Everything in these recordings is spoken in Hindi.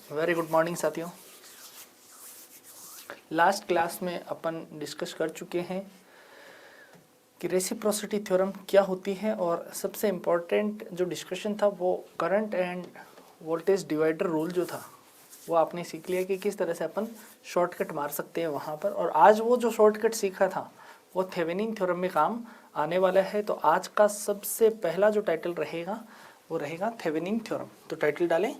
वेरी गुड मॉर्निंग साथियों। लास्ट क्लास में अपन डिस्कस कर चुके हैं कि रेसिप्रोसिटी थ्योरम क्या होती है और सबसे इम्पोर्टेंट जो डिस्कशन था वो current end voltage divider rule जो था वो आपने सीख लिया कि किस तरह से अपन शॉर्टकट मार सकते हैं वहाँ पर। और आज वो जो शॉर्टकट सीखा था वो थेवेनिन थ्योरम में काम आने वाला है। तो आज का सबसे पहला जो टाइटल रहेगा वो रहेगा थेवेनिन थ्योरम। तो टाइटल डालें,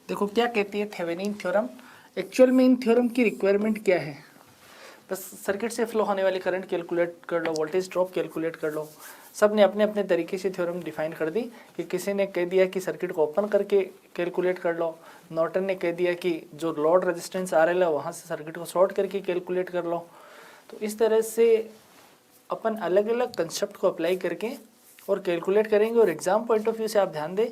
देखो क्या कहती है थेवेनिन थ्योरम। एक्चुअल में इन थ्योरम की रिक्वायरमेंट क्या है? बस सर्किट से फ्लो होने वाली करंट कैलकुलेट कर लो, वोल्टेज ड्रॉप कैलकुलेट कर लो। सब ने अपने अपने तरीके से थ्योरम डिफाइन कर दी कि किसी ने कह दिया कि सर्किट को ओपन करके कैलकुलेट कर लो, नॉर्टन ने कह दिया कि जो लोड रेजिस्टेंस RL है वहाँ से सर्किट को शॉर्ट करके कैलकुलेट कर लो। तो इस तरह से अपन अलग अलग कंसेप्ट को अप्लाई करके और कैलकुलेट करेंगे। और एग्जाम पॉइंट ऑफ व्यू से आप ध्यान दें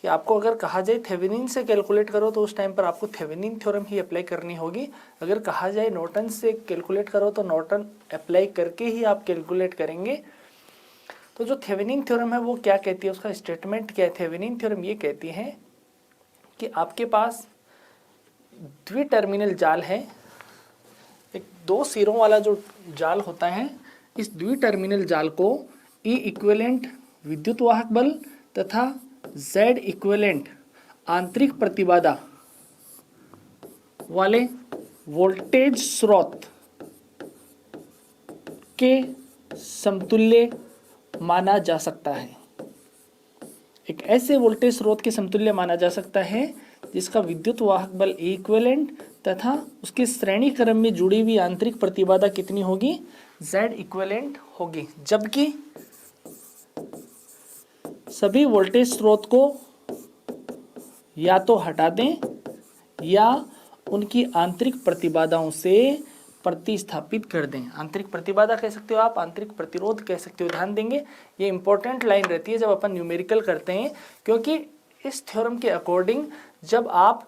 कि आपको अगर कहा जाए थेवेनिन से कैलकुलेट करो तो उस टाइम पर आपको थेवेनिन थ्योरम ही अप्लाई करनी होगी। अगर कहा जाए नॉर्टन से कैलकुलेट करो तो नॉर्टन अप्लाई करके ही आप कैलकुलेट करेंगे। तो जो थेवेनिन थ्योरम है वो क्या कहती है, उसका स्टेटमेंट क्या है? थेवेनिन थ्योरम ये कहती है कि आपके पास द्विटर्मिनल जाल है, एक दो सिरों वाला जो जाल होता है, इस द्विटर्मिनल जाल को E इक्विवेलेंट विद्युत वाहक बल तथा Z इक्विवेलेंट आंतरिक प्रतिबाधा वाले वोल्टेज स्रोत के समतुल्य माना जा सकता है। एक ऐसे वोल्टेज स्रोत के समतुल्य माना जा सकता है जिसका विद्युत वाहक बल E इक्विवेलेंट तथा उसके श्रेणी क्रम में जुड़ी हुई आंतरिक प्रतिबाधा कितनी होगी? Z इक्विवेलेंट होगी। जबकि सभी वोल्टेज स्रोत को या तो हटा दें या उनकी आंतरिक प्रतिबाधाओं से प्रतिस्थापित कर दें। आंतरिक प्रतिबाधा कह सकते हो आप, आंतरिक प्रतिरोध कह सकते हो। ध्यान देंगे ये इंपॉर्टेंट लाइन रहती है जब अपन न्यूमेरिकल करते हैं, क्योंकि इस थ्योरम के अकॉर्डिंग जब आप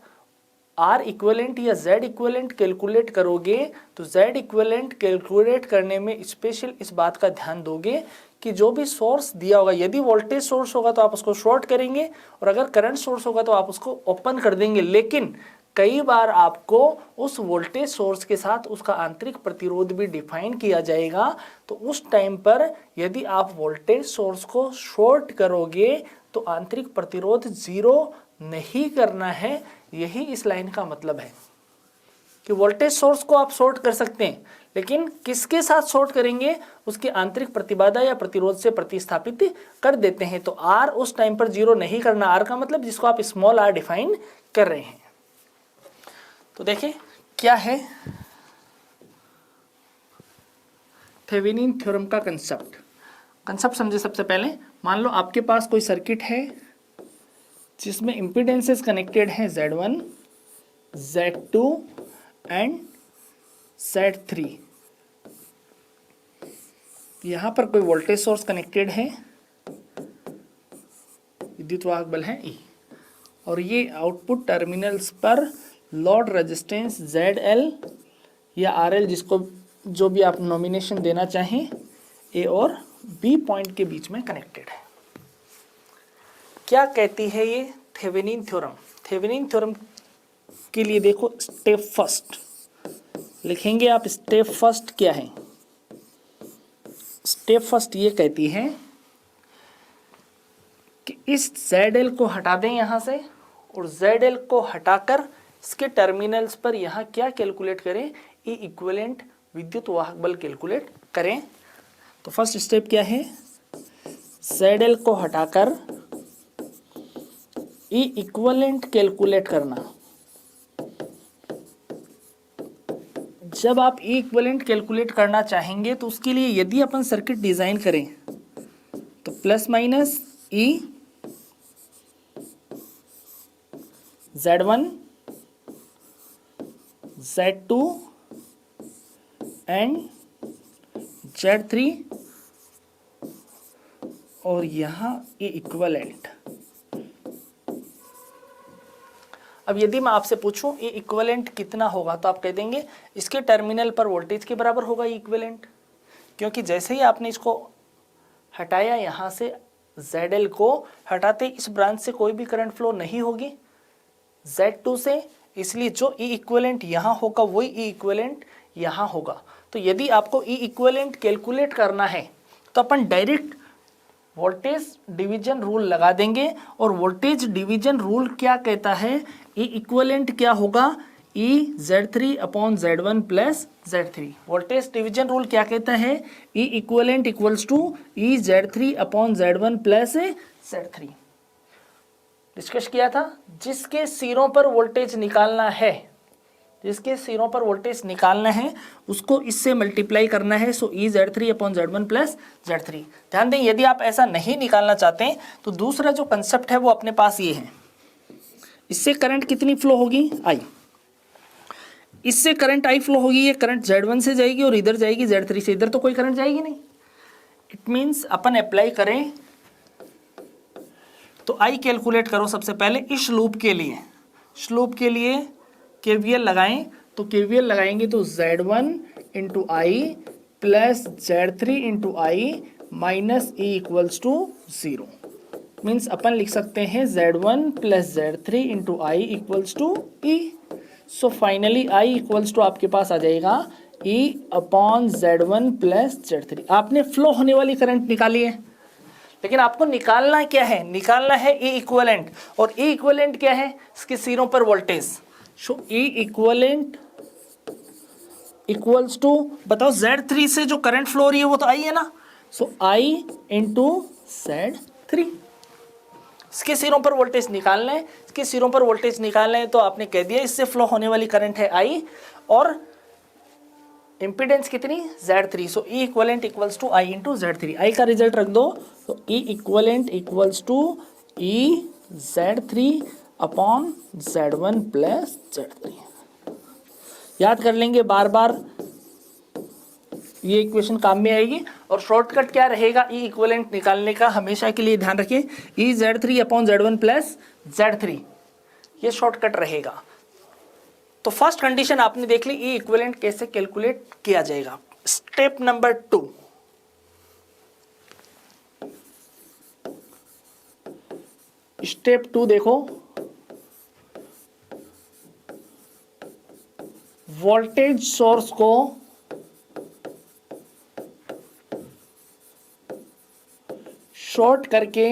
R इक्विवेलेंट या Z इक्विवेलेंट कैलकुलेट करोगे तो Z इक्विवेलेंट कैलकुलेट करने में स्पेशल इस बात का ध्यान दोगे कि जो भी सोर्स दिया होगा, यदि वोल्टेज सोर्स होगा तो आप उसको शॉर्ट करेंगे और अगर करंट सोर्स होगा तो आप उसको ओपन कर देंगे। लेकिन कई बार आपको उस वोल्टेज सोर्स के साथ उसका आंतरिक प्रतिरोध भी डिफाइन किया जाएगा। तो उस टाइम पर यदि आप वोल्टेज सोर्स को शॉर्ट करोगे तो आंतरिक प्रतिरोध जीरो नहीं करना है। यही इस लाइन का मतलब है कि वोल्टेज सोर्स को आप शॉर्ट कर सकते हैं, लेकिन किसके साथ शॉर्ट करेंगे? उसके आंतरिक प्रतिबाधा या प्रतिरोध से प्रतिस्थापित कर देते हैं। तो R उस टाइम पर जीरो नहीं करना। R का मतलब जिसको आप स्मॉल r डिफाइन कर रहे हैं। तो देखिए क्या है थेवेनिन थ्योरम का कंसेप्ट समझे। सबसे पहले मान लो आपके पास कोई सर्किट है जिसमें इम्पीडेंसेस कनेक्टेड हैं Z1, Z2 एंड Z3। यहाँ पर कोई वोल्टेज सोर्स कनेक्टेड है, विद्युत वाहक बल है E, और ये आउटपुट टर्मिनल्स पर लोड रेजिस्टेंस ZL या RL, जिसको जो भी आप नॉमिनेशन देना चाहें, A और B पॉइंट के बीच में कनेक्टेड है। क्या कहती है ये थेवेनिन थ्योरम? थेवेनिन थ्योरम के लिए देखो स्टेप फर्स्ट लिखेंगे आप। स्टेप फर्स्ट क्या है? स्टेप फर्स्ट ये कहती है कि इस ZL को हटा दें यहाँ से और ZL को हटाकर इसके टर्मिनल्स पर यहाँ क्या कैलकुलेट करें? E इक्विवेलेंट विद्युत वाहक बल कैलकुलेट करें। तो फर्स्ट स्टेप क्या है? ZL को हटाकर E इक्विवेलेंट कैलकुलेट करना। जब आप E इक्विवेलेंट कैलकुलेट करना चाहेंगे तो उसके लिए यदि अपन सर्किट डिजाइन करें तो plus minus E Z1, Z2 and Z3 और यहाँ E इक्विवेलेंट अब यदि मैं आपसे पूछूं ई इक्विवेलेंट कितना होगा, तो आप कह देंगे इसके टर्मिनल पर वोल्टेज के बराबर होगा ई इक्विवेलेंट, क्योंकि जैसे ही आपने इसको हटाया यहाँ से ZL को हटाते इस ब्रांच से कोई भी करंट फ्लो नहीं होगी Z2 से, इसलिए जो ई इक्विवेलेंट यहाँ होगा वही ई इक्विवेलेंट यहाँ होगा। तो यदि आपको ई इक्विवेलेंट कैलकुलेट करना है तो अपन डायरेक्ट वोल्टेज डिवीजन रूल लगा देंगे, और वोल्टेज डिवीजन रूल क्या कहता है, ई इक्विवेलेंट क्या होगा, E Z3 upon Z1 plus Z3। Voltage division rule क्या कहता है, E equivalent equals to E Z3 upon Z1 plus Z3। Discuss किया था, जिसके सिरों पर वोल्टेज निकालना है, जिसके सिरों पर वोल्टेज निकालना है उसको इससे मल्टीप्लाई करना है, सो ई Z3 upon Z1 plus Z3। ध्यान दें, यदि आप ऐसा नहीं निकालना चाहते हैं तो दूसरा जो कंसेप्ट है वो अपने पास ये है, इससे करंट कितनी फ्लो होगी, I, इससे करंट I फ्लो होगी, ये करंट Z1 से जाएगी और इधर जाएगी Z3 से, इधर तो कोई करंट जाएगी नहीं। इट मीन्स अपन अप्लाई करें तो I कैलकुलेट करो सबसे पहले इस लूप के लिए, इस लूप के लिए KVL लगाएं, तो KVL लगाएंगे तो Z1 into I plus Z3 into I minus E equals to 0। Means अपन लिख सकते हैं Z1 plus Z3 into I equals to E। So finally I equals to आपके पास आ जाएगा E upon Z1 plus Z3। आपने फ्लो होने वाली करंट निकाली है, लेकिन आपको निकालना क्या है, निकालना है E इक्विवेलेंट, और E इक्विवेलेंट क्या है, इसके सिरों पर voltage. So E equivalent equals to, बताओ Z3 से जो करंट फ्लो हो रही है वो तो I है ना, सो I इंटू Z3। इसके सिरों पर वोल्टेज निकालना है, इसके सिरों पर वोल्टेज निकालना है, तो आपने कह दिया इससे फ्लो होने वाली करंट है I, और इम्पीडेंस कितनी, Z3। So E equivalent equals to I into Z3। I का रिजल्ट रख दो, तो E equivalent equals to E Z3 upon Z1 plus Z3। याद कर लेंगे बार बार, ये इक्वेशन काम में आएगी। और शॉर्टकट क्या रहेगा E इक्विवेलेंट निकालने का, हमेशा के लिए ध्यान रखें, E Z3 upon Z1 plus Z3, ये शॉर्टकट रहेगा। तो फर्स्ट कंडीशन आपने देख ली, E इक्विवेलेंट कैसे कैलकुलेट किया जाएगा। स्टेप नंबर 2, स्टेप 2 देखो, वोल्टेज सोर्स को शॉर्ट करके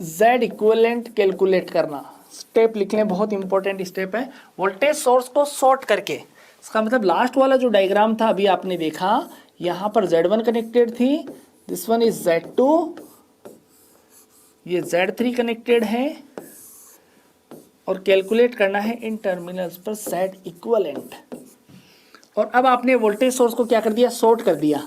Z इक्विवेलेंट कैलकुलेट करना। स्टेप लिख लें, बहुत इंपॉर्टेंट स्टेप है। वोल्टेज सोर्स को शॉर्ट करके, इसका मतलब लास्ट वाला जो डायग्राम था अभी आपने देखा, यहाँ पर Z1 कनेक्टेड थी, दिस वन इज Z2, ये Z3 कनेक्टेड है, और कैलकुलेट करना है इन टर्मिनल्स पर Z इक्विवेलेंट। और अब आपने वोल्टेज सोर्स को क्या कर दिया, शॉर्ट कर दिया।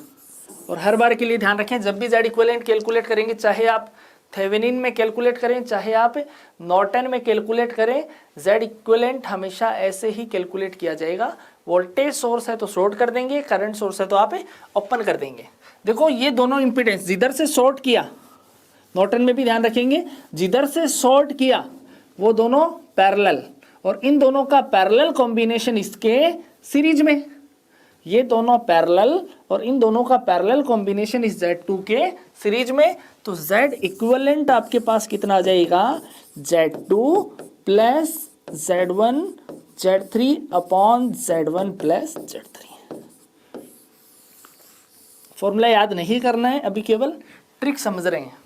और हर बार के लिए ध्यान रखें, जब भी Z इक्विवेलेंट कैलकुलेट करेंगे, चाहे आप थेवेनिन में कैलकुलेट करें, चाहे आप नॉर्टन में कैलकुलेट करें, Z इक्विवेलेंट हमेशा ऐसे ही कैलकुलेट किया जाएगा। वोल्टेज सोर्स है तो शॉर्ट कर देंगे, करंट सोर्स है तो आप ओपन कर देंगे। देखो ये दोनों इंपीडेंस जिधर से शॉर्ट किया, नॉर्टन में भी ध्यान रखेंगे, जिधर से शॉर्ट किया वो दोनों पैरेलल, और इन दोनों का पैरेलल कॉम्बिनेशन इसके सीरीज में, ये दोनों पैरेलल और इन दोनों का पैरेलल कॉम्बिनेशन इस Z2 के सीरीज में। तो Z इक्विवेलेंट आपके पास कितना आ जाएगा, Z2 plus Z1 Z3 upon Z1 plus Z3। Formula याद नहीं करना है, अभी केवल ट्रिक समझ रहे हैं।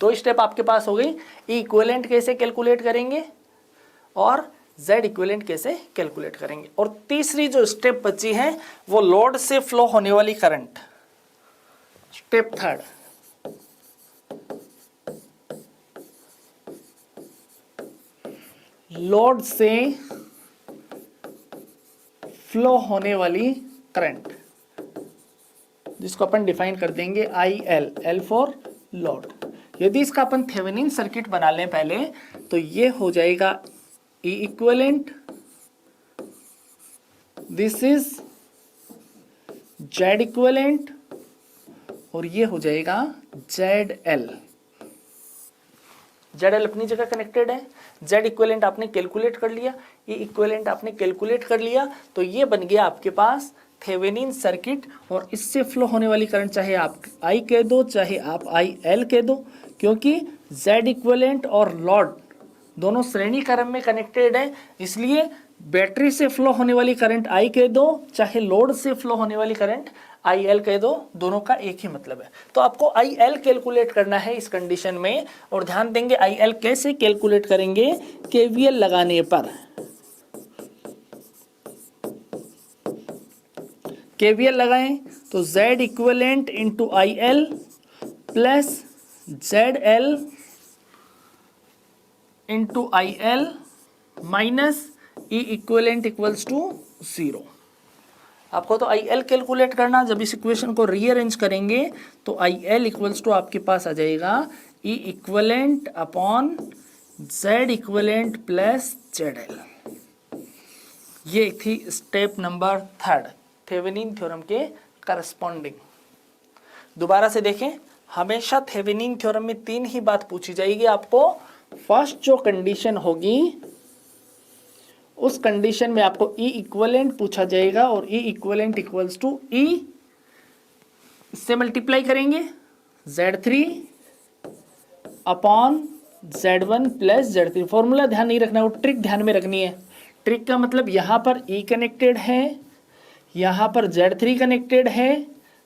2 स्टेप आपके पास हो गई, E इक्विवेलेंट कैसे कैलकुलेट करेंगे और Z इक्विवेलेंट कैसे कैलकुलेट करेंगे। और तीसरी जो स्टेप बची है वो लोड से फ्लो होने वाली करंट। स्टेप 3, लोड से फ्लो होने वाली करंट, जिसको अपन डिफाइन कर देंगे IL, L फॉर लोड। यदि इसका अपन थेवेनिन सर्किट बना लें पहले, तो ये हो जाएगा E equivalent, this is Z equivalent, और ये हो जाएगा ZL। ZL अपनी जगह कनेक्टेड है, Z इक्विवेलेंट आपने कैलकुलेट कर लिया, E इक्विवेलेंट आपने कैलकुलेट कर लिया, तो ये बन गया आपके पास थेवेनिन सर्किट। और इससे फ्लो होने वाली करंट चाहे आप I कह दो चाहे आप IL कह दो, क्योंकि Z इक्विवेलेंट और लोड दोनों श्रेणी क्रम में कनेक्टेड है, इसलिए बैटरी से फ्लो होने वाली करंट I कह दो चाहे लोड से फ्लो होने वाली करंट IL कह दो, दोनों का एक ही मतलब है। तो आपको IL कैलकुलेट करना है इस कंडीशन में, और ध्यान देंगे IL कैसे कैलकुलेट करेंगे, KVL लगाने पर। KVL लगाएं तो Z equivalent into IL plus ZL into IL minus E equivalent equals to 0। आपको तो IL कैलकुलेट करना, जब इस इक्वेशन को रीअरेंज करेंगे तो IL इक्वल्स टू आपके पास आ जाएगा E equivalent upon Z equivalent plus ZL। ये थी स्टेप नंबर 3 थेवेनिन थ्योरम के करस्पॉन्डिंग। दोबारा से देखें, हमेशा थेवेनिन थ्योरम में 3 ही बात पूछी जाएगी आपको। फर्स्ट जो कंडीशन होगी उस कंडीशन में आपको E इक्विवेलेंट पूछा जाएगा, और E equivalent equals to E से मल्टीप्लाई करेंगे Z3 upon Z1 plus Z3। Formula ध्यान नहीं रखना, वो ट्रिक ध्यान में रखनी है। ट्रिक का मतलब यहाँ पर E कनेक्टेड है, यहाँ पर Z3 कनेक्टेड है,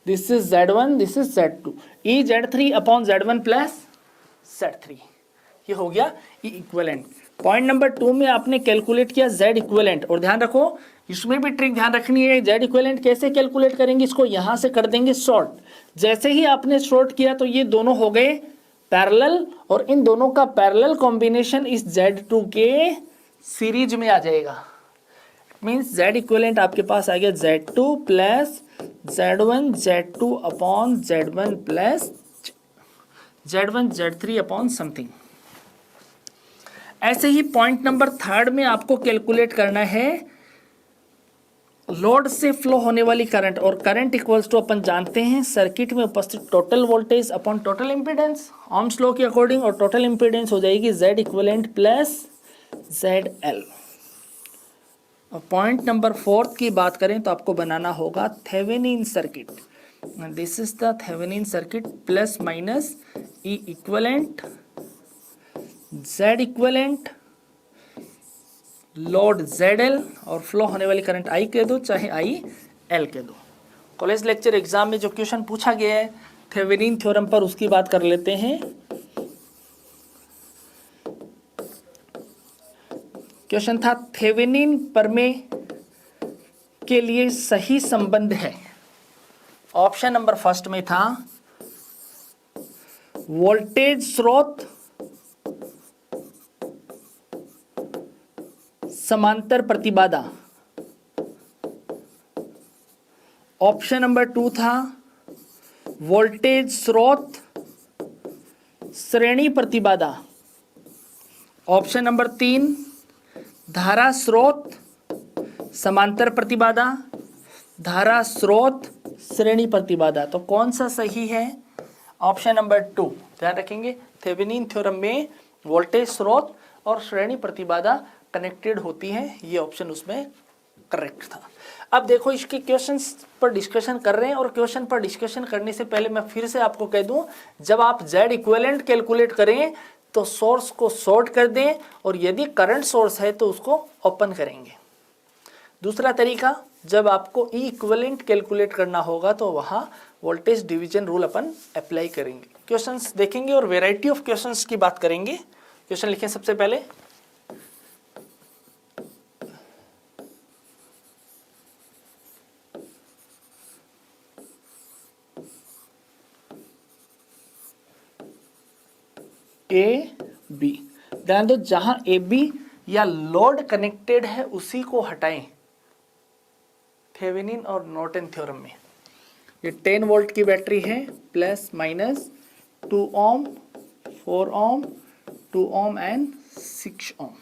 this is Z1 this is Z2, E Z3 upon Z1 plus Z3, ये हो गया E इक्विवेलेंट। पॉइंट नंबर 2 में आपने कैलकुलेट किया Z इक्विवेलेंट, और ध्यान रखो इसमें भी ट्रिक ध्यान रखनी है। Z इक्विवेलेंट कैसे कैलकुलेट करेंगे, इसको यहाँ से कर देंगे शॉर्ट। जैसे ही आपने शॉर्ट किया तो ये दोनों हो गए पैरेलल, और इन दोनों का पैरेलल कॉम्बिनेशन इस Z2 के सीरीज में आ जाएगा। मीन्स Z इक्विवेलेंट आपके पास आ गया Z2 plus Z1 Z2 upon Z1 plus Z1 Z3 upon something. ऐसे ही पॉइंट नंबर 3 में आपको कैलकुलेट करना है लोड से फ्लो होने वाली करंट, और करंट इक्वल्स टू अपन जानते हैं सर्किट में उपस्थित total voltage upon total impedance Ohm's law के अकॉर्डिंग, और टोटल इंपीडेंस हो जाएगी Z इक्विवेलेंट प्लस ZL। और पॉइंट नंबर 4 की बात करें तो आपको बनाना होगा Thevenin circuit. This is the Thevenin circuit plus minus E equivalent Z equivalent load ZL और फ्लो होने वाली करंट I कह दो चाहे IL कह दो। कॉलेज लेक्चर एग्जाम में जो क्वेश्चन पूछा गया है थेवेनिन थ्योरम पर, उसकी बात कर लेते हैं। क्वेश्चन था थेवेनिन प्रमेय के लिए सही संबंध है। ऑप्शन नंबर फर्स्ट में था वोल्टेज स्रोत समांतर प्रतिबाधा। ऑप्शन नंबर 2 था वोल्टेज स्रोत श्रेणी प्रतिबाधा। ऑप्शन नंबर 3 धारा स्रोत समांतर प्रतिबाधा, धारा स्रोत श्रेणी प्रतिबाधा। तो कौन सा सही है? Option number 2। ध्यान रखेंगे थेवेनिन थ्योरम में वोल्टेज स्रोत और श्रेणी प्रतिबाधा कनेक्टेड होती है, ये ऑप्शन उसमें करेक्ट था। अब देखो इसके क्वेश्चंस पर डिस्कशन कर रहे हैं, और क्वेश्चन पर डिस्कशन करने से पहले मैं फिर से आपको कह दूं, जब आप Z इक्विवेलेंट कैलकुलेट करें तो सोर्स को शॉर्ट कर दें, और यदि करंट सोर्स है तो उसको ओपन करेंगे। दूसरा तरीका, जब आपको E इक्विवेलेंट कैलकुलेट करना होगा तो वहाँ वोल्टेज डिवीजन रूल अपन अप्लाई करेंगे। क्वेश्चंस देखेंगे और वेराइटी ऑफ क्वेश्चंस की बात करेंगे। क्वेश्चन लिखें सबसे पहले, A B। ध्यान दो, जहां ए बी या लोड कनेक्टेड है उसी को हटाएं थेवेनिन और नॉर्टन थ्योरम में। ये 10 वोल्ट की बैटरी है, plus minus 2 ohm, 4 ohm, 2 ohm and 6 ohm.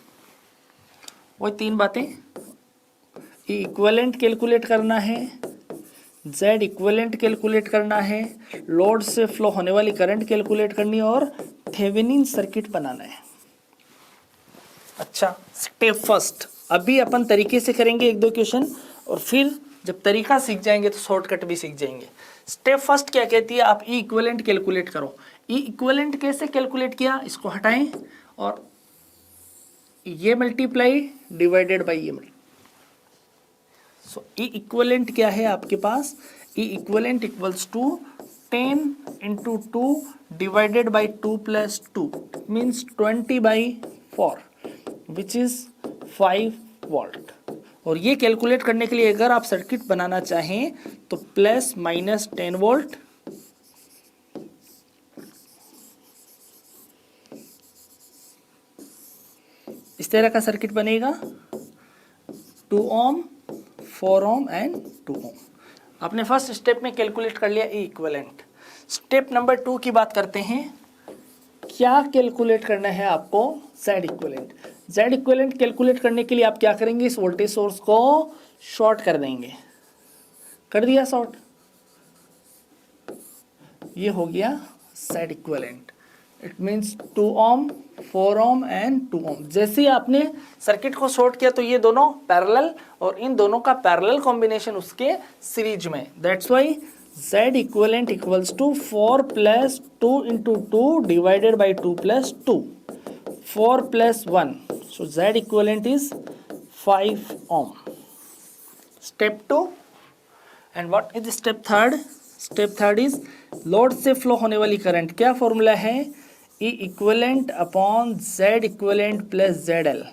वही 3 बातें। E इक्विवेलेंट कैलकुलेट करना है, Z इक्विवेलेंट कैलकुलेट करना है, लोड से फ्लो होने वाली करंट कैलकुलेट करनी है, और थेवेनिन सर्किट बनाना है। अच्छा, स्टेप फर्स्ट अभी अपन तरीके से करेंगे एक दो क्वेश्चन, और फिर जब तरीका सीख जाएंगे तो शॉर्टकट भी सीख जाएंगे। स्टेप फर्स्ट क्या कहती है, आप ई इक्विवेलेंट कैलकुलेट करो। ई इक्विवेलेंट कैसे कैलकुलेट किया, इसको हटाएं और ये मल्टीप्लाई डिवाइडेड बाई ये मल्टीप्लाई। सो ई इक्विवेलेंट क्या है आपके पास, E equivalent equals to 10 into 2 divided by 2 plus 2 means 20/4 which is 5 volt. और ये कैलकुलेट करने के लिए अगर आप सर्किट बनाना चाहें तो प्लस माइनस 10 वोल्ट, इस तरह का सर्किट बनेगा, 2 ओम 4 ओम एंड 2 ओम। आपने फर्स्ट स्टेप में कैलकुलेट कर लिया ई इक्विवेलेंट। स्टेप नंबर 2 की बात करते हैं। क्या कैलकुलेट करना है आपको, Z equivalent. Z equivalent calculate करने के लिए आप क्या करेंगे, इस वोल्टेज सोर्स को शॉर्ट कर देंगे। कर दिया शॉर्ट, ये हो गया Z equivalent. It means 2 ohm 4 ohm and 2 ohm. जैसे ही आपने सर्किट को शॉर्ट किया तो ये दोनों पैरेलल, और इन दोनों का पैरेलल कॉम्बिनेशन उसके सीरीज में। That's why Z equivalent equals to 4 plus 2 into 2 divided by 2 plus 2, 4 plus 1, so Z equivalent is 5 ohm. Step 2 and what is step third. Step third is load से फ्लो होने वाली करंट। क्या फॉर्मूला है, E equivalent upon Z equivalent plus Z L.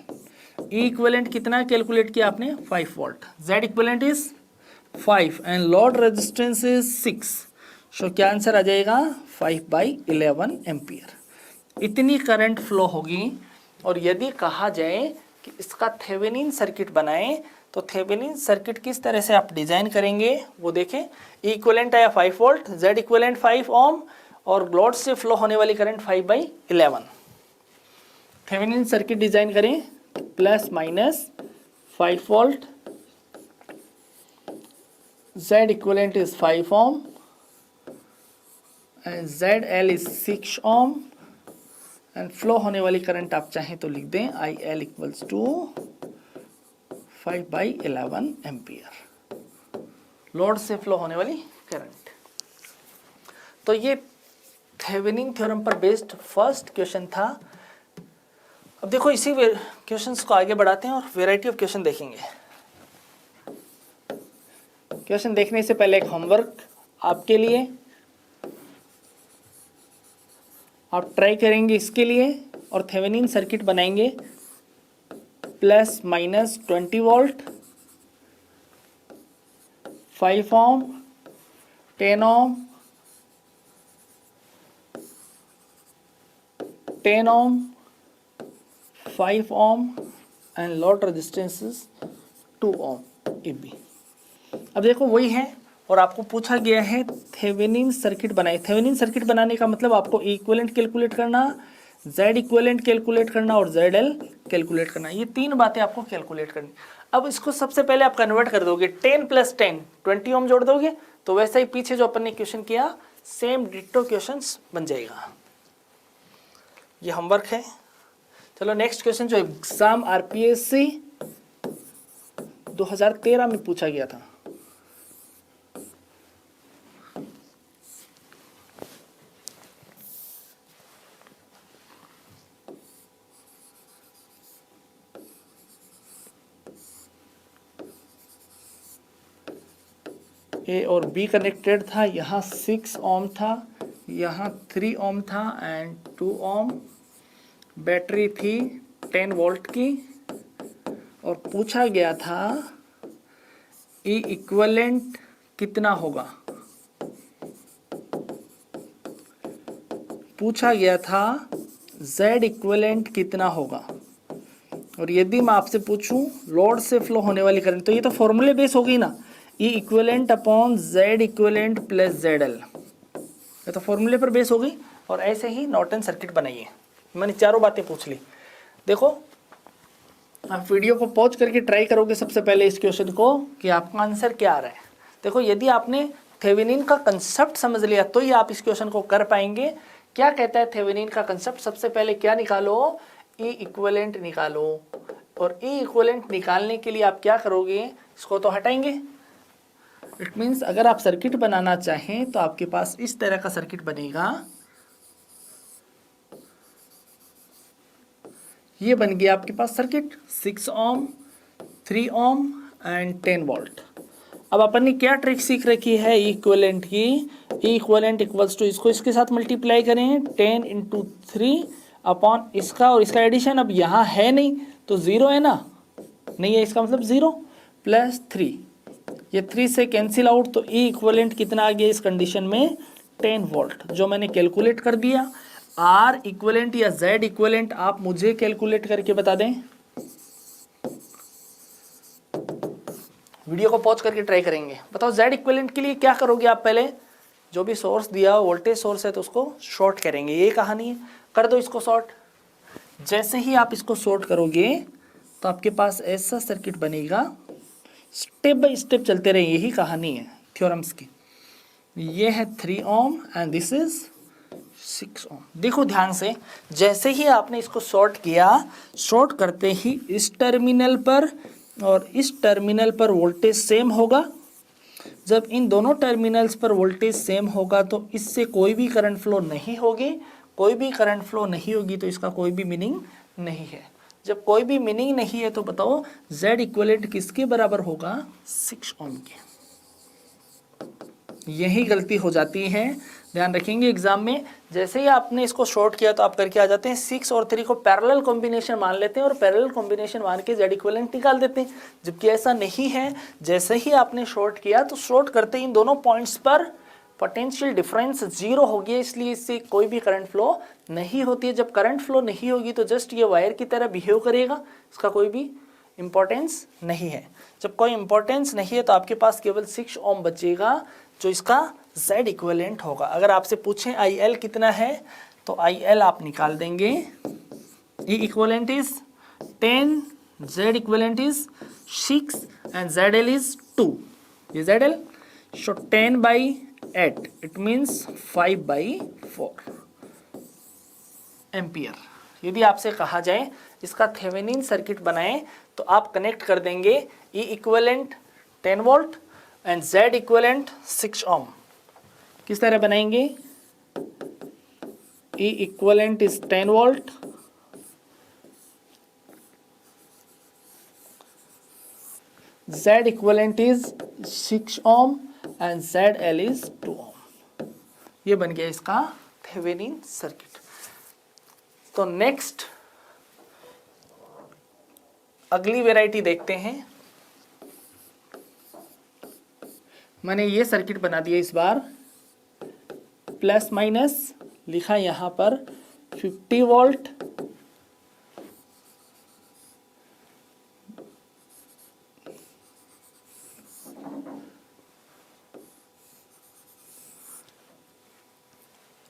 E equivalent कितना कैलकुलेट किया आपने, 5 volt, Z equivalent is 5 and load resistance is 6। सो क्या आंसर आ जाएगा, 5/11 एम्पियर। इतनी करंट फ्लो होगी। और यदि कहा जाए कि इसका थेवेनिन सर्किट बनाएं तो थेवेनिन सर्किट किस तरह से आप डिजाइन करेंगे वो देखें। ई इक्विवेलेंट आया 5 वोल्ट, जेड इक्विवेलेंट 5 ओम, और लोड से फ्लो होने वाली करंट 5/11। थेवेनिन सर्किट डिजाइन करें, plus minus 5 volt, Z equivalent is 5 ohm and ZL is 6 ohm and flow होने वाली करंट आप चाहें तो लिख दें IL equals to 5/11 ampere. Load से फ्लो होने वाली करंट। तो ये थेवेनिन थ्योरम पर बेस्ड फर्स्ट क्वेश्चन था। अब देखो इसी क्वेश्चंस को आगे बढ़ाते हैं और वेराइटी ऑफ क्वेश्चन देखेंगे। क्वेश्चन देखने से पहले एक होमवर्क आपके लिए, आप ट्राई करेंगे इसके लिए और थेवेनिन सर्किट बनाएंगे। Plus minus 20 volt, 5 ohm, 10 ohm, 10 ohm, 5 ohm and load resistance 2 ohm AB। अब देखो वही है और आपको पूछा गया है थेवेनिन सर्किट बनाए। थेवेनिन सर्किट बनाने का मतलब आपको ई इक्विवेलेंट कैलकुलेट करना, जेड इक्विवेलेंट कैलकुलेट करना और जेड एल कैलकुलेट करना। ये तीन बातें आपको कैलकुलेट करनी। अब इसको सबसे पहले आप कन्वर्ट कर दोगे, 10 प्लस 10 20 ओम जोड़ दोगे तो वैसा ही पीछे जो अपन ने क्वेश्चन किया सेम डिट्टो क्वेश्चन बन जाएगा। ये होमवर्क है। चलो नेक्स्ट क्वेश्चन जो एग्जाम RPSC 2013 में पूछा गया था। A और B कनेक्टेड था, यहाँ 6 ओम था, यहाँ 3 ओम था एंड 2 ओम। बैटरी थी 10 वोल्ट की और पूछा गया था ई इक्विवेलेंट कितना होगा। पूछा गया था Z इक्विवेलेंट कितना होगा। और यदि मैं आपसे पूछूं लोड से फ्लो होने वाली करंट, तो ये तो फॉर्मूले बेस हो गई ना, E equivalent upon Z equivalent plus Z L, ये तो फॉर्मूले पर बेस हो गई। और ऐसे ही नॉर्टन सर्किट बनाइए। मैंने चारों बातें पूछ ली। देखो आप वीडियो को पॉज करके ट्राई करोगे सबसे पहले इस क्वेश्चन को कि आपका आंसर क्या आ रहा है। देखो यदि आपने थेवेनिन का कंसेप्ट समझ लिया तो ही आप इस क्वेश्चन को कर पाएंगे क्या कहता है थेवेनिन का कंसेप्ट? सबसे पहले क्या निकालो? ई इक्विवेलेंट निकालो। और ई इक्विवेलेंट निकालने के लिए आप क्या करोगे? इसको तो हटाएंगे। इट मीन्स अगर आप सर्किट बनाना चाहें तो आपके पास इस तरह का सर्किट बनेगा। ये बन गया आपके पास circuit 6 ohm, 3 ohm and 10 volt. अब अपन ने क्या ट्रिक सीख रखी है इक्विवेलेंट की? इक्विवेलेंट इक्वल्स टू, इसको इसके साथ मल्टीप्लाई करें 10 इंटू 3 अपॉन इसका और इसका एडिशन। अब यहाँ है नहीं तो 0 है ना, नहीं है इसका मतलब 0 प्लस 3, ये 3 से कैंसिल आउट, तो ई इक्विवेलेंट कितना आ गया इस कंडीशन में? 10 वोल्ट, जो मैंने कैलकुलेट कर दिया। आर इक्विवेलेंट या जेड इक्विवेलेंट आप मुझे कैलकुलेट करके बता दें। वीडियो को पॉज करके ट्राई करेंगे। बताओ जेड इक्विवेलेंट के लिए क्या करोगे आप? पहले जो भी सोर्स दिया वोल्टेज सोर्स है तो उसको शॉर्ट करेंगे, ये कहानी है। कर दो इसको शॉर्ट। जैसे ही आप इसको शॉर्ट करोगे तो आपके पास ऐसा सर्किट बनेगा। स्टेप बाय स्टेप चलते रहे, यही कहानी है थ्योरम्स की। ये है 3 ओम एंड दिस इज 6 ओम। देखो ध्यान से, जैसे ही आपने इसको शॉर्ट किया, शॉर्ट करते ही इस टर्मिनल पर और इस टर्मिनल पर वोल्टेज सेम होगा। जब इन दोनों टर्मिनल्स पर वोल्टेज सेम होगा तो इससे कोई भी करंट फ्लो नहीं होगी। कोई भी करंट फ्लो नहीं होगी तो इसका कोई भी मीनिंग नहीं है। जब कोई भी मीनिंग नहीं है तो बताओ Z इक्विवेलेंट किसके बराबर होगा? 6 ओम के। यही गलती हो जाती है, ध्यान रखेंगे एग्जाम में। जैसे ही आपने इसको शॉर्ट किया तो आप करके आ जाते हैं 6 और 3 को पैरेलल कॉम्बिनेशन मान लेते हैं और पैरेलल कॉम्बिनेशन मान के Z इक्विवेलेंट निकाल देते हैं, जबकि ऐसा नहीं है। जैसे ही आपने शॉर्ट किया तो शॉर्ट करते ही इन दोनों पॉइंट्स पर पोटेंशियल डिफरेंस 0 हो गया, इसलिए इससे कोई भी करंट फ्लो नहीं होती है। जब करंट फ्लो नहीं होगी तो जस्ट ये वायर की तरह बिहेव करेगा, इसका कोई भी इंपॉर्टेंस नहीं है। जब कोई इंपॉर्टेंस नहीं है तो आपके पास केवल 6 ओम बचेगा जो इसका Z इक्विवेलेंट होगा। अगर आपसे पूछें IL कितना है तो IL आप निकाल देंगे। E equivalent is 10, Z equivalent is 6 and ZL is 2। ये ZL, so 10/8 it means 5/4 ampere. यदि आपसे कहा जाए इसका थेवेनिन सर्किट बनाएं तो आप कनेक्ट कर देंगे E equivalent 10 volt and Z equivalent 6 ओम। किस तरह बनाएंगे? E equivalent is 10 volt, Z equivalent is 6 ohm and ZL is 2 ओम। ये बन गया इसका थेवेनिन सर्किट। तो नेक्स्ट अगली वैरायटी देखते हैं। मैंने ये सर्किट बना दिया इस बार, प्लस माइनस लिखा यहाँ पर 50 वोल्ट,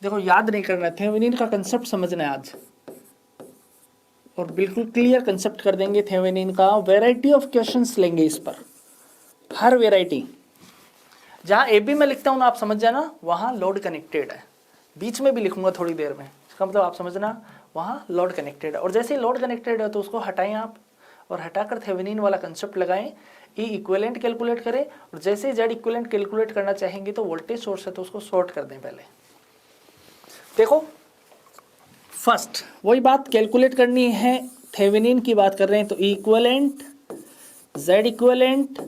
देखो याद नहीं करना, थेवेनिन का कंसेप्ट समझना है आज और बिल्कुल क्लियर कंसेप्ट कर देंगे थेवेनिन का। वैरायटी ऑफ क्वेश्चंस लेंगे इस पर, हर वैरायटी। जहाँ ए बी में लिखता हूँ ना आप समझ जाना वहाँ लोड कनेक्टेड है, बीच में भी लिखूंगा थोड़ी देर में, इसका मतलब आप समझना वहाँ लोड कनेक्टेड है। और जैसे ही लोड कनेक्टेड है तो उसको हटाएं आप और हटाकर थेवेनिन वाला कंसेप्ट लगाएं, ई इक्विवेलेंट कैलकुलेट करें और जैसे ही जेड इक्विवेलेंट कैलकुलेट करना चाहेंगे तो वोल्टेज सोर्स है तो उसको शॉर्ट कर दें। पहले देखो फर्स्ट वही बात कैलकुलेट करनी है, थेवेनिन की बात कर रहे हैं तो इक्विवेलेंट, जेड इक्विवेलेंट,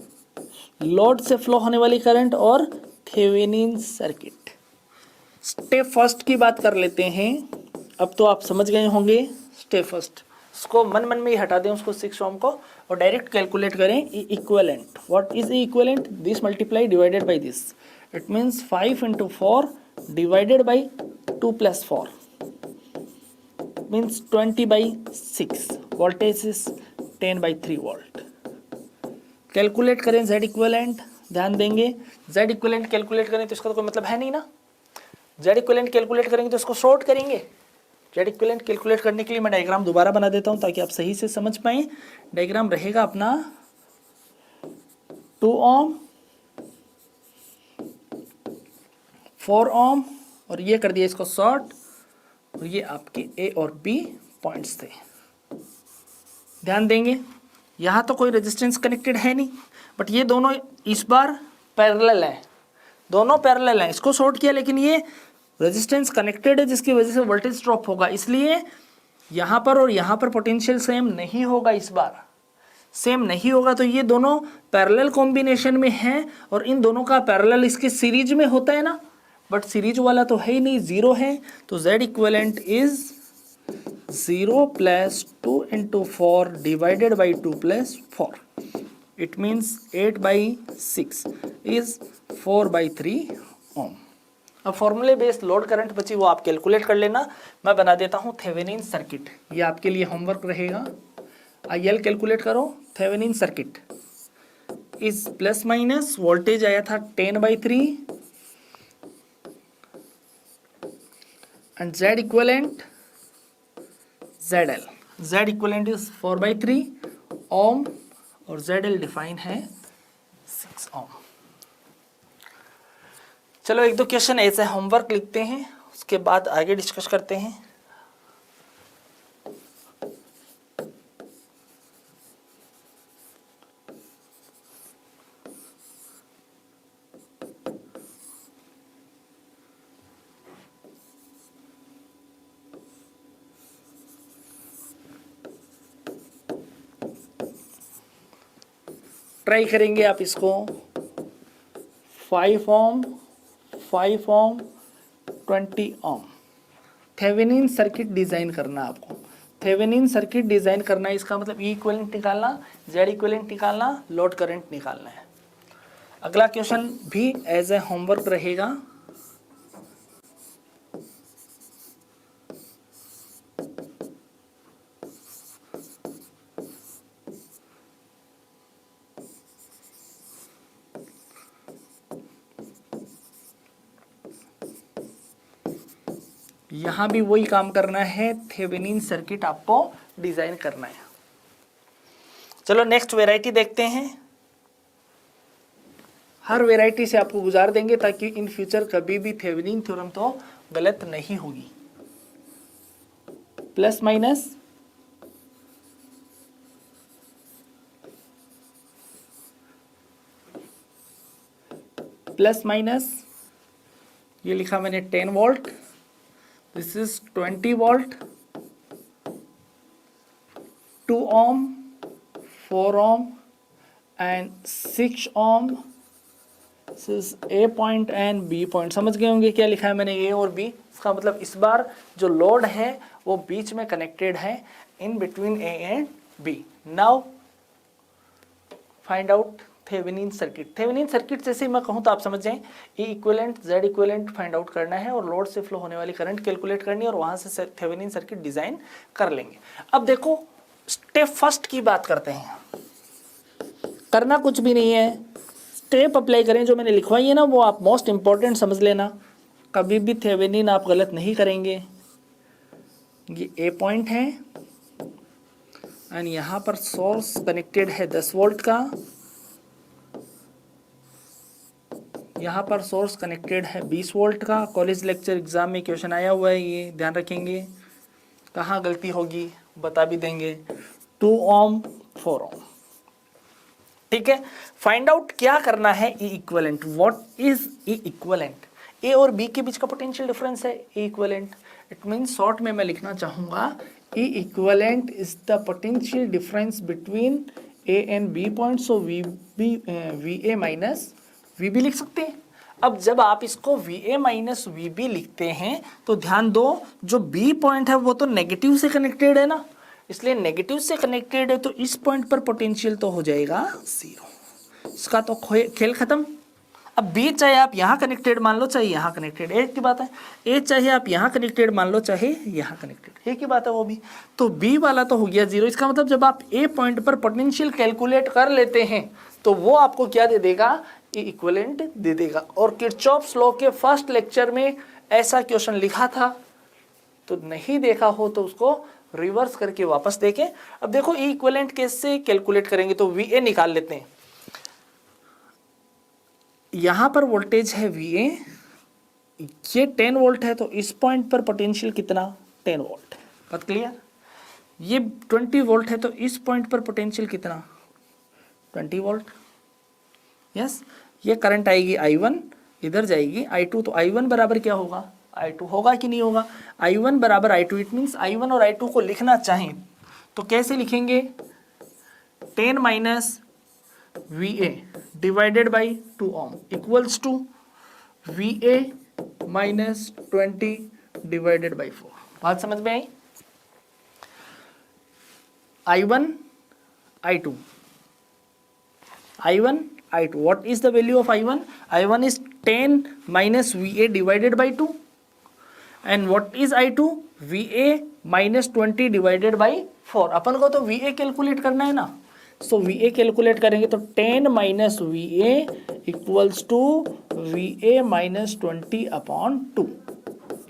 लोड से फ्लो होने वाली करंट और थेवेनिन सर्किट। स्टेप फर्स्ट की बात कर लेते हैं। अब तो आप समझ गए होंगे स्टेप फर्स्ट, उसको मन मन में ही हटा दें उसको 6 ओम को और डायरेक्ट कैलकुलेट करें equivalent. What is equivalent? This multiply divided by this, it means 5 into 4 divided by 2 plus 4 means 20/6। Voltage is 10/3 volt. Calculate करें Z इक्विवेलेंट, ध्यान देंगे Z इक्विवेलेंट कैलकुलेट करें तो इसका तो कोई मतलब है नहीं ना। Z इक्विवेलेंट कैलकुलेट करेंगे तो इसको शॉर्ट करेंगे। Z इक्विवेलेंट कैलकुलेट करने के लिए मैं डायग्राम दोबारा बना देता हूं ताकि आप सही से समझ पाएं। डायग्राम रहेगा अपना 2 ओम, 4 ओम और ये कर दिया इसको शॉर्ट और ये आपके ए और बी पॉइंट्स थे। ध्यान देंगे यहाँ तो कोई रेजिस्टेंस कनेक्टेड है नहीं, बट ये दोनों इस बार पैरेलल है, दोनों पैरेलल हैं, इसको शॉर्ट किया लेकिन ये रेजिस्टेंस कनेक्टेड है जिसकी वजह से वोल्टेज ड्रॉप होगा। इसलिए यहाँ पर और यहाँ पर पोटेंशियल सेम नहीं होगा, इस बार सेम नहीं होगा। तो ये दोनों पैरेलल कॉम्बिनेशन में हैं और इन दोनों का पैरेलल इसके सीरीज में होता है ना, बट सीरीज वाला तो है ही नहीं, जीरो है। तो Z equivalent is 0 plus 2 into 4 divided by 2 plus 4। It means 8/6 is 4/3 ओम। अब फॉर्मूले बेस्ड लोड करंट बची वो आप कैलकुलेट कर लेना, मैं बना देता हूँ थेवेनिन सर्किट, ये आपके लिए होमवर्क रहेगा। IL कैलकुलेट करो। Thevenin circuit is plus minus, voltage आया था 10/3 and Z equivalent ZL, Z equivalent is 4/3 ओम और ZL डिफाइन है 6 ओम। चलो एक दो क्वेश्चन ऐसे होमवर्क लिखते हैं, उसके बाद आगे डिस्कस करते हैं। ट्राई करेंगे आप इसको। 5 ओम 5 ओम 20 ओम थेवेनिन सर्किट डिज़ाइन करना आपको। थेवेनिन सर्किट डिज़ाइन करना इसका मतलब ई इक्विवेलेंट निकालना, जेड इक्विवेलेंट निकालना, लोड करंट निकालना है। अगला क्वेश्चन भी एज ए होमवर्क रहेगा। यहाँ भी वही काम करना है, थेवेनिन सर्किट आपको डिजाइन करना है। चलो नेक्स्ट वैरायटी देखते हैं। हर वैरायटी से आपको गुजार देंगे ताकि इन फ्यूचर कभी भी थेवेनिन थ्योरम तो गलत नहीं होगी। प्लस माइनस प्लस माइनस ये लिखा मैंने 10 volt, this is 20 volt, 2 ohm, 4 ohm and 6 ohm. This is A point and B point। समझ गए होंगे क्या लिखा है मैंने A और B। इसका मतलब इस बार जो लोड है वो बीच में कनेक्टेड है, in between A and B। Now find out Thevenin circuit. Thevenin circuit जैसे मैं कहूँ तो आप समझ जाएं, E equivalent Z equivalent find out करना है और लोड से फ्लो होने वाली करंट कैलकुलेट करनी है और वहां से थेवेनिन सर्किट डिजाइन कर लेंगे। अब देखो स्टेप फर्स्ट की बात करते हैं। करना कुछ भी नहीं है, स्टेप अप्लाई करें। जो मैंने लिखवाई है ना वो आप मोस्ट इंपॉर्टेंट समझ लेना, कभी भी थेवेनिन आप गलत नहीं करेंगे। ये ए पॉइंट है एंड यहाँ पर सोर्स कनेक्टेड है 10 वोल्ट का, यहाँ पर सोर्स कनेक्टेड है 20 वोल्ट का। कॉलेज लेक्चर एग्जाम में क्वेश्चन आया हुआ है, ये ध्यान रखेंगे। कहाँ गलती होगी बता भी देंगे। 2 ओम 4 ओम, ठीक है। फाइंड आउट क्या करना है, E equivalent. What is E equivalent? A और बी के बीच का पोटेंशियल डिफरेंस है E equivalent. It means short में मैं लिखना चाहूँगा E equivalent is the potential difference between A and B point. So V A minus V B लिख सकते हैं। अब जब आप इसको V A minus V B लिखते हैं तो ध्यान दो, जो बी पॉइंट है वो तो नेगेटिव से कनेक्टेड है ना, इसलिए नेगेटिव से कनेक्टेड है तो इस पॉइंट पर पोटेंशियल तो हो जाएगा 0। इसका तो खेल खत्म। अब बी चाहे आप यहाँ कनेक्टेड मान लो चाहे यहाँ कनेक्टेड, एक ही बात है। ए चाहे आप यहाँ कनेक्टेड मान लो चाहे यहाँ कनेक्टेड, एक ही बात है वो भी। तो बी वाला तो हो गया 0। इसका मतलब जब आप ए पॉइंट पर पोटेंशियल कैलकुलेट कर लेते हैं तो वो आपको क्या दे देगा, ई इक्विवेलेंट दे देगा। और किरचॉफ्स लॉ के फर्स्ट लेक्चर में ऐसा क्वेश्चन लिखा था, तो नहीं देखा हो तो उसको रिवर्स करके वापस देखें। अब देखो ई इक्विवेलेंट कैसे कैलकुलेट करेंगे, तो वी ए निकाल लेते हैं। यहां पर वोल्टेज है वी ए ये 10 वोल्ट है तो इस पॉइंट पर पोटेंशियल कितना 10 वोल्ट। बात क्लियर। ये 20 वोल्ट है तो इस पॉइंट पर पोटेंशियल कितना 20 वोल्ट। यस, ये करंट आएगी I1, इधर जाएगी I2, तो I1 बराबर क्या होगा I2 होगा कि नहीं होगा। I1 बराबर I2, इट मीन्स I1 और I2 को लिखना चाहें तो कैसे लिखेंगे 10 minus VA divided by 2 ohm equals to VA minus 20 divided by 4। बात समझ में आई। I1 I2 what is the value of I1? I1 is 10 minus VA divided by 2, and what is I2? VA minus 20 divided by 4। अपन को तो VA कैलकुलेट करना है ना, सो VA कैलकुलेट करेंगे तो 10 minus VA equals to VA minus 20 upon 2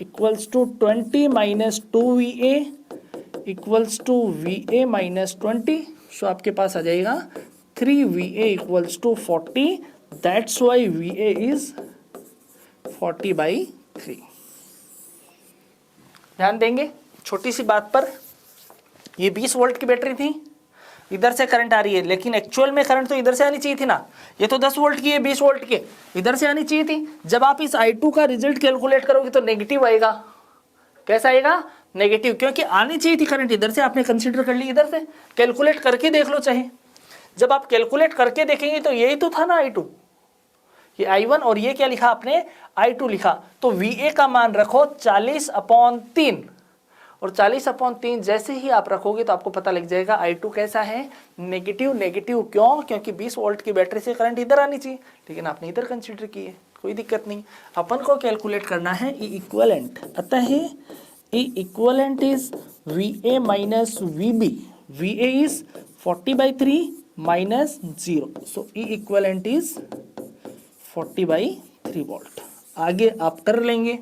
equals to 20 minus 2 VA equals to VA minus 20। So आपके पास आ जाएगा 3 VA equals to 40। That's why VA is 40/3। ध्यान देंगे छोटी सी बात पर, ये 20 वोल्ट की बैटरी थी, इधर से करंट आ रही है, लेकिन एक्चुअल में करंट तो इधर से आनी चाहिए थी ना। ये तो 10 वोल्ट की है, 20 वोल्ट की इधर से आनी चाहिए थी। जब आप इस I2 का रिजल्ट कैलकुलेट करोगे तो नेगेटिव आएगा। कैसा आएगा नेगेटिव, क्योंकि आनी चाहिए थी करंट इधर से, आपने कंसीडर कर ली इधर से। कैलकुलेट करके देख लो चाहे, जब आप कैलकुलेट करके देखेंगे तो यही तो था ना I2, ये I1 और ये क्या लिखा आपने I2 लिखा। तो VA का मान रखो 40/3, और 40/3 जैसे ही आप रखोगे तो आपको पता लग जाएगा I2 कैसा है नेगेटिव। नेगेटिव क्यों, क्योंकि 20 वोल्ट की बैटरी से करंट इधर आनी चाहिए, लेकिन आपने इधर कंसीडर की है, कोई दिक्कत नहीं। अपन को कैलकुलेट करना है E इक्वलेंट, अतः E equivalent is VA minus VB। VA is 40/3 minus 0, so E equivalent is 40/3 volt. आगे आप कर लेंगे,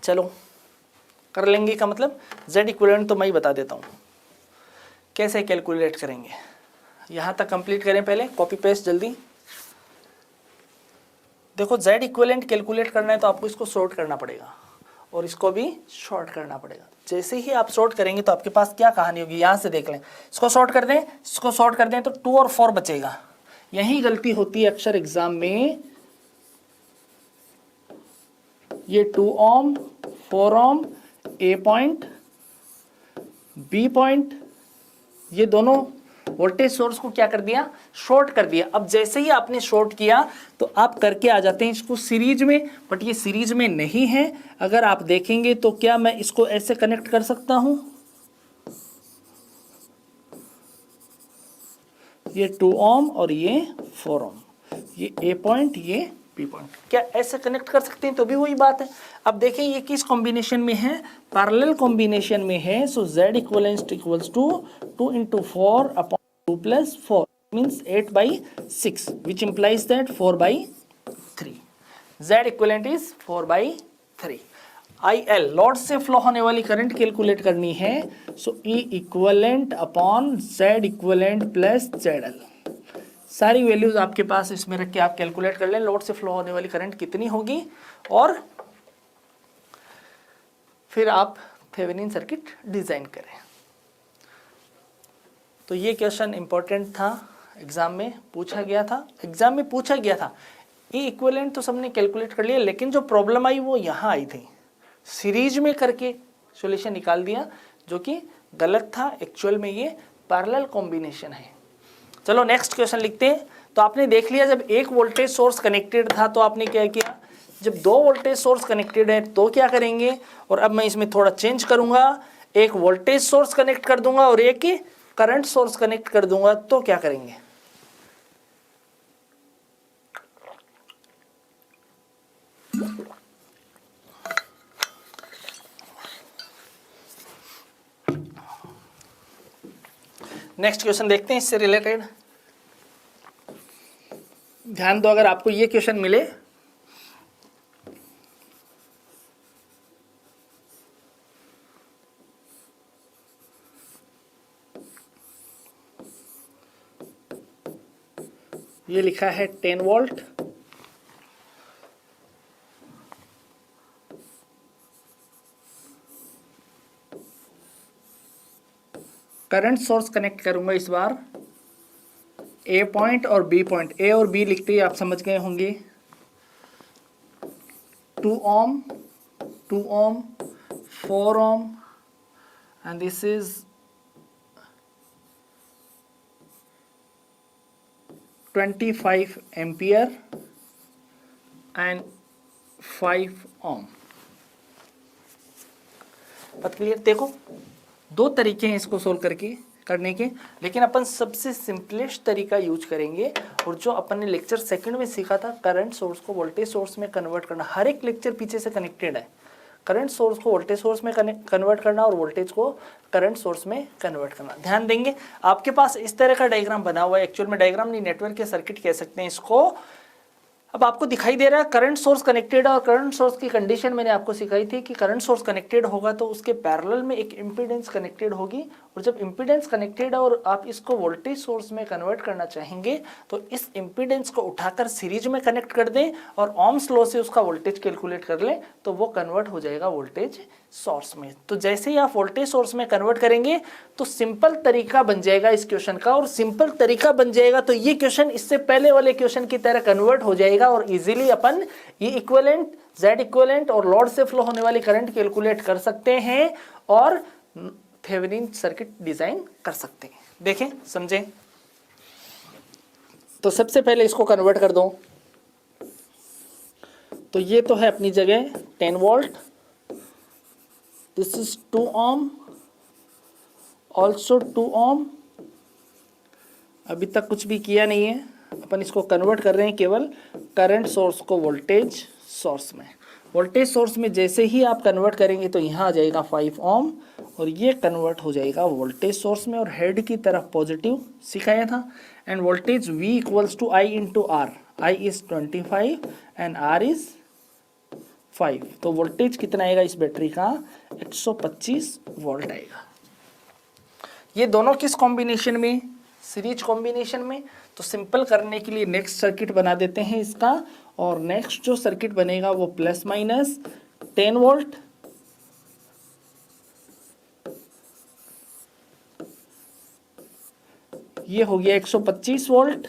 चलो कर लेंगे का मतलब Z इक्विवेलेंट तो मैं ही बता देता हूँ कैसे कैलकुलेट करेंगे। यहाँ तक कंप्लीट करें पहले, कॉपी पेस्ट जल्दी। देखो Z इक्विवेलेंट कैलकुलेट करना है तो आपको इसको शॉर्ट करना पड़ेगा और इसको भी शॉर्ट करना पड़ेगा। जैसे ही आप शॉर्ट करेंगे तो आपके पास क्या कहानी होगी, यहाँ से देख लें। इसको शॉर्ट कर दें, इसको शॉर्ट कर दें तो 2 और 4 बचेगा। यही गलती होती है अक्सर एग्जाम में, ये 2 ohm 4 Om A point B point, ये दोनों वोल्टेज सोर्स को क्या कर दिया शॉर्ट कर दिया। अब जैसे ही आपने शॉर्ट किया तो आप करके आ जाते हैं इसको सीरीज में, बट ये सीरीज में नहीं है। अगर आप देखेंगे तो क्या मैं इसको ऐसे कनेक्ट कर सकता हूं, ये 2 ओम और ये 4 ओम, ये A पॉइंट ये B पॉइंट, क्या ऐसे कनेक्ट कर सकते हैं, तो भी वही बात है। अब देखें ये किस कॉम्बिनेशन में है, पैरेलल कॉम्बिनेशन में है। So Z equivalent equals to 2 × 4 upon 2 + 4 means 8/6, which implies that 4/3। Z equivalent is 4/3। IL load से फ्लो होने वाली करंट कैलकुलेट करनी है। So E equivalent upon Z equivalent plus ZL, सारी वैल्यूज आपके पास इसमें रख के आप कैलकुलेट कर लें लोड से फ्लो होने वाली करंट कितनी होगी, और फिर आप थेवेनिन सर्किट डिजाइन करें। तो ये क्वेश्चन इंपॉर्टेंट था, एग्जाम में पूछा गया था। E इक्विवेलेंट तो सबने कैलकुलेट कर लिया, लेकिन जो प्रॉब्लम आई वो यहाँ आई थी, सीरीज में करके सॉल्यूशन निकाल दिया, जो कि गलत था। एक्चुअल में ये पैरेलल कॉम्बिनेशन है। चलो नेक्स्ट क्वेश्चन लिखते हैं। तो आपने देख लिया जब एक वोल्टेज सोर्स कनेक्टेड था तो आपने क्या किया, जब 2 वोल्टेज सोर्स कनेक्टेड है तो क्या करेंगे। और अब मैं इसमें थोड़ा चेंज करूंगा, एक वोल्टेज सोर्स कनेक्ट कर दूंगा और एक करंट सोर्स कनेक्ट कर दूंगा, तो क्या करेंगे। नेक्स्ट क्वेश्चन देखते हैं इससे रिलेटेड। ध्यान दो, अगर आपको ये क्वेश्चन मिले ये लिखा है 10 वोल्ट करंट सोर्स कनेक्ट करूंगा इस बार ए पॉइंट और बी पॉइंट। ए और बी लिखते ही आप समझ गए होंगे। 2 ohm, 2 ohm, 4 ohm, and this is 25 ampere and 5 ohm। बात क्लियर? देखो दो तरीके हैं इसको सोल्व करने के, लेकिन अपन सबसे सिंपलेस्ट तरीका यूज करेंगे। और जो अपन ने लेक्चर सेकंड में सीखा था करंट सोर्स को वोल्टेज सोर्स में कन्वर्ट करना, हर एक लेक्चर पीछे से कनेक्टेड है। करंट सोर्स को वोल्टेज सोर्स में कन्वर्ट करना और वोल्टेज को करंट सोर्स में कन्वर्ट करना। ध्यान देंगे, आपके पास इस तरह का डायग्राम बना हुआ है, एक्चुअल में डायग्राम नहीं, नेटवर्क के सर्किट कह सकते हैं इसको। अब आपको दिखाई दे रहा है करंट सोर्स कनेक्टेड है, और करंट सोर्स की कंडीशन मैंने आपको सिखाई थी कि करंट सोर्स कनेक्टेड होगा तो उसके पैरेलल में एक इम्पीडेंस कनेक्टेड होगी। और जब इम्पीडेंस कनेक्टेड है और आप इसको वोल्टेज सोर्स में कन्वर्ट करना चाहेंगे तो इस इम्पीडेंस को उठाकर सीरीज में कनेक्ट कर दें और ओम्स लॉ से उसका वोल्टेज कैलकुलेट कर लें तो वो कन्वर्ट हो जाएगा वोल्टेज सोर्स में। तो जैसे ही आप वोल्टेज सोर्स में कन्वर्ट करेंगे तो सिंपल तरीका बन जाएगा इस क्वेश्चन का, और सिंपल तरीका बन जाएगा तो ये क्वेश्चन इससे पहले वाले क्वेश्चन की तरह कन्वर्ट हो जाएगा और इजीली अपन ये इक्विवेलेंट, जेड इक्विवेलेंट और लोड से फ्लो होने वाली करंट कैलकुलेट कर सकते हैं और थेवेनिन सर्किट डिजाइन कर सकते हैं। देखें, समझें। तो सबसे पहले इसको कन्वर्ट कर दो। तो ये तो है अपनी जगह 10 volt, this is 2 ohm, also 2 ohm। अभी तक कुछ भी किया नहीं है, अपन इसको कन्वर्ट कर रहे हैं केवल करंट सोर्स को वोल्टेज सोर्स में। वोल्टेज सोर्स में जैसे ही आप कन्वर्ट करेंगे तो यहाँ आ जाएगा 5 ohm और ये कन्वर्ट हो जाएगा वोल्टेज सोर्स में और हेड की तरफ पॉजिटिव सिखाया था। And voltage V equals to I into R, I is 25 and R is 5। तो वोल्टेज कितना आएगा इस बैटरी का? 125 वोल्ट आएगा। ये दोनों किस कॉम्बिनेशन में? सीरीज कॉम्बिनेशन में। तो सिंपल करने के लिए नेक्स्ट सर्किट बना देते हैं इसका, और नेक्स्ट जो सर्किट बनेगा वो प्लस माइनस 10 वोल्ट, ये हो गया 125 volt,